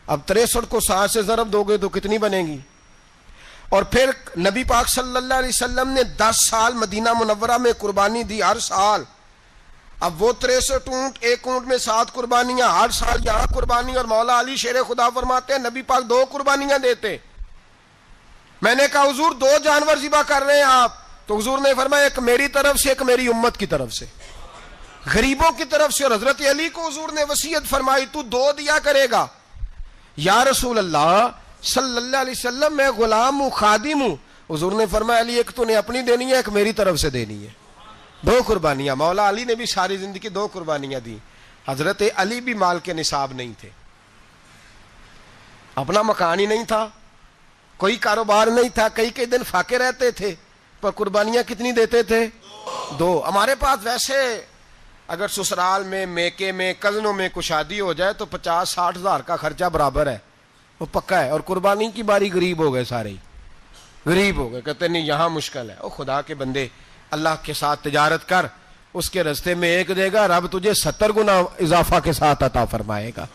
اب 63 کو 7 سے ضرب دو گے تو کتنی بنے گی؟ اور پھر نبی پاک صلی اللہ علیہ وسلم نے 10 سال مدینہ منورہ میں قربانی دی, ہر سال. اب وہ 63 اونٹ, ایک اونٹ میں 7 قربانیاں, ہر سال یہاں قربانی. اور مولا علی شیر خدا فرماتے ہیں نبی پاک 2 قربانیاں دیتے. میں نے کہا حضور 2 جانور ذبح کر رہے ہیں آپ, تو حضور نے فرمایا ایک میری طرف سے, ایک میری امت کی طرف سے, غریبوں کی طرف سے. اور حضرت علی کو حضور نے وصیت فرمائی تو 2 دیا کرے گا. یا رسول اللہ صلی اللہ علیہ وسلم میں غلام ہوں, خادم ہوں. حضور نے فرمایا علی ایک تو نے اپنی دینی ہے, ایک میری طرف سے دینی ہے. 2 قربانیاں. مولا علی نے بھی ساری زندگی 2 قربانیاں دی. حضرت علی بھی مال کے نصاب نہیں تھے, اپنا مکان ہی نہیں تھا, کوئی کاروبار نہیں تھا, کئی دن فاقے رہتے تھے. پر قربانیاں کتنی دیتے تھے؟ 2۔ ہمارے پاس ویسے اگر سسرال میں، میکے میں، کزنوں میں کچھ شادی ہو جائے تو 50-60 ہزار کا خرچہ برابر ہے، وہ پکا ہے۔ اور قربانی کی باری غریب ہو گئے، سارے ہی غریب ہو گئے، کہتے نہیں یہاں مشکل ہے۔ او خدا کے بندے، اللہ کے ساتھ تجارت کر، اس کے رستے میں 1 دے گا، رب تجھے 70 گنا اضافہ کے ساتھ عطا فرمائے گا۔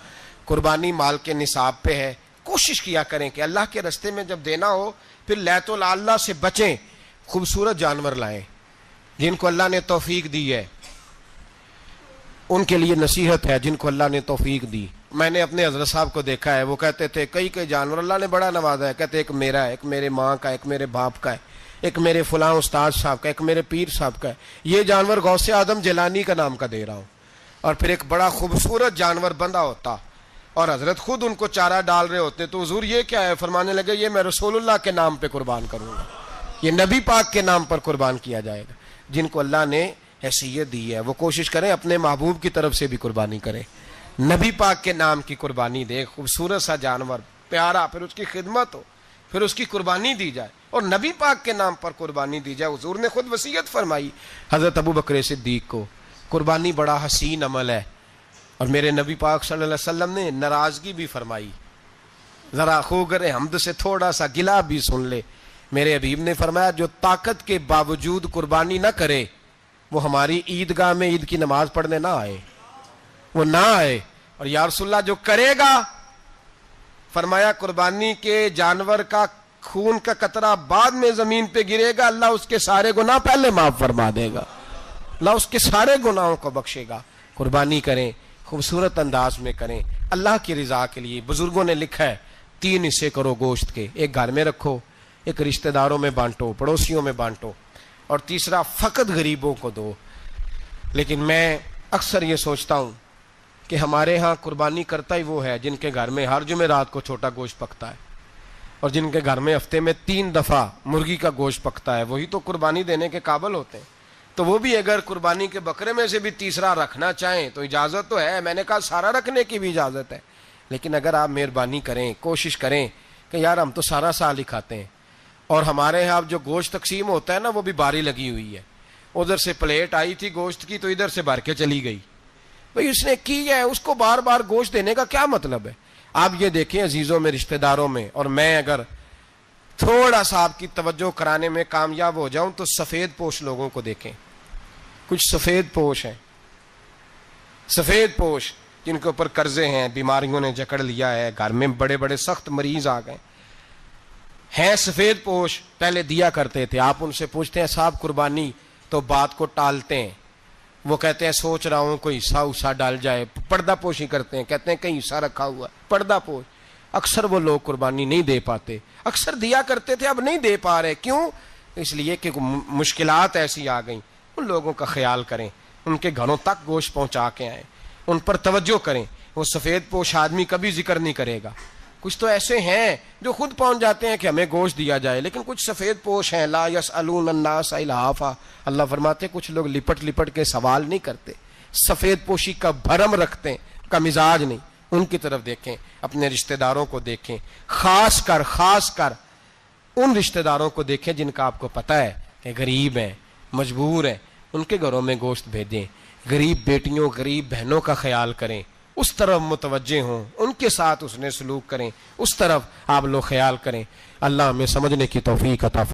قربانی مال کے نصاب پہ ہے۔ کوشش کیا کریں کہ اللہ کے رستے میں جب دینا ہو پھر لیت اللہ سے بچیں، خوبصورت جانور لائیں جن کو اللہ نے توفیق دی ہے، ان کے لیے نصیحت ہے جن کو اللہ نے توفیق دی۔ میں نے اپنے حضرت صاحب کو دیکھا ہے، وہ کہتے تھے کئی جانور اللہ نے بڑا نوازا ہے، کہتے ایک میرا ہے، ایک میرے ماں کا، ایک میرے باپ کا ہے، ایک میرے فلاں استاد صاحب کا، ایک میرے پیر صاحب کا ہے، یہ جانور غوث اعظم جیلانی کا نام کا دے رہا ہوں۔ اور پھر ایک بڑا خوبصورت جانور بندھا ہوتا اور حضرت خود ان کو چارہ ڈال رہے ہوتے، تو حضور یہ کیا ہے؟ فرمانے لگے یہ میں رسول اللہ کے نام پہ قربان کروں گا، یہ نبی پاک کے نام پر قربان کیا جائے گا۔ جن کو اللہ نے حیثیت دی ہے وہ کوشش کریں اپنے محبوب کی طرف سے بھی قربانی کریں، نبی پاک کے نام کی قربانی دے، خوبصورت سا جانور پیارا، پھر اس کی خدمت ہو، پھر اس کی قربانی دی جائے اور نبی پاک کے نام پر قربانی دی جائے۔ حضور نے خود وصیت فرمائی حضرت ابو بکر صدیق کو، قربانی بڑا حسین عمل ہے، اور میرے نبی پاک صلی اللہ علیہ وسلم نے ناراضگی بھی فرمائی، ذرا خوگر حمد سے تھوڑا سا گلا بھی سن لے۔ میرے حبیب نے فرمایا جو طاقت کے باوجود قربانی نہ کرے وہ ہماری عیدگاہ میں عید کی نماز پڑھنے نہ آئے، وہ نہ آئے۔ اور یا رسول اللہ جو کرے گا، فرمایا قربانی کے جانور کا خون کا قطرہ بعد میں زمین پہ گرے گا، اللہ اس کے سارے گناہ پہلے معاف فرما دے گا، اللہ اس کے سارے گناہوں کو بخشے گا۔ قربانی کریں، خوبصورت انداز میں کریں، اللہ کی رضا کے لیے۔ بزرگوں نے لکھا ہے 3 حصے کرو گوشت کے، ایک گھر میں رکھو، ایک رشتہ داروں میں بانٹو، پڑوسیوں میں بانٹو، اور تیسرا فقط غریبوں کو دو۔ لیکن میں اکثر یہ سوچتا ہوں کہ ہمارے ہاں قربانی کرتا ہی وہ ہے جن کے گھر میں ہر جمعرات کو چھوٹا گوشت پکتا ہے، اور جن کے گھر میں ہفتے میں 3 دفعہ مرغی کا گوشت پکتا ہے، وہی تو قربانی دینے کے قابل ہوتے ہیں۔ تو وہ بھی اگر قربانی کے بکرے میں سے بھی تیسرا رکھنا چاہیں تو اجازت تو ہے، میں نے کہا سارا رکھنے کی بھی اجازت ہے، لیکن اگر آپ مہربانی کریں، کوشش کریں کہ یار ہم تو سارا سال ہی کھاتے ہیں، اور ہمارے یہاں جو گوشت تقسیم ہوتا ہے نا وہ بھی باری لگی ہوئی ہے، ادھر سے پلیٹ آئی تھی گوشت کی تو ادھر سے بھر کے چلی گئی، بھئی اس نے کی ہے، اس کو بار بار گوشت دینے کا کیا مطلب ہے؟ آپ یہ دیکھیں عزیزوں میں، رشتہ داروں میں، اور میں اگر تھوڑا سا آپ کی توجہ کرانے میں کامیاب ہو جاؤں تو سفید پوش لوگوں کو دیکھیں، کچھ سفید پوش ہیں، سفید پوش جن کے اوپر قرضے ہیں، بیماریوں نے جکڑ لیا ہے، گھر میں بڑے بڑے سخت مریض آ گئے ہیں، سفید پوش پہلے دیا کرتے تھے۔ آپ ان سے پوچھتے ہیں صاحب قربانی، تو بات کو ٹالتے ہیں، وہ کہتے ہیں سوچ رہا ہوں کوئی حصہ ڈال جائے، پردہ پوشی کرتے ہیں، کہتے ہیں کہیں حصہ رکھا ہوا ہے، پردہ پوش۔ اکثر وہ لوگ قربانی نہیں دے پاتے، اکثر دیا کرتے تھے اب نہیں دے پا رہے، کیوں؟ اس لیے کہ مشکلات ایسی آ گئیں۔ ان لوگوں کا خیال کریں، ان کے گھروں تک گوشت پہنچا کے آئیں، ان پر توجہ کریں۔ وہ سفید پوش آدمی کبھی ذکر نہیں کرے گا، کچھ تو ایسے ہیں جو خود پہنچ جاتے ہیں کہ ہمیں گوشت دیا جائے، لیکن کچھ سفید پوش ہیں لا یسألون الناس الحافا، اللہ فرماتے ہیں کچھ لوگ لپٹ لپٹ کے سوال نہیں کرتے، سفید پوشی کا بھرم رکھتے ہیں، کا مزاج نہیں۔ ان کی طرف دیکھیں، اپنے رشتہ داروں کو دیکھیں، خاص کر ان رشتہ داروں کو دیکھیں جن کا آپ کو پتہ ہے کہ غریب ہیں، مجبور ہیں، ان کے گھروں میں گوشت بھیجیں۔ غریب بیٹیوں، غریب بہنوں کا خیال کریں، اس طرف متوجہ ہوں، ان کے ساتھ اس نے سلوک کریں، اس طرف آپ لوگ خیال کریں۔ اللہ ہمیں سمجھنے کی توفیق عطا فرمائے۔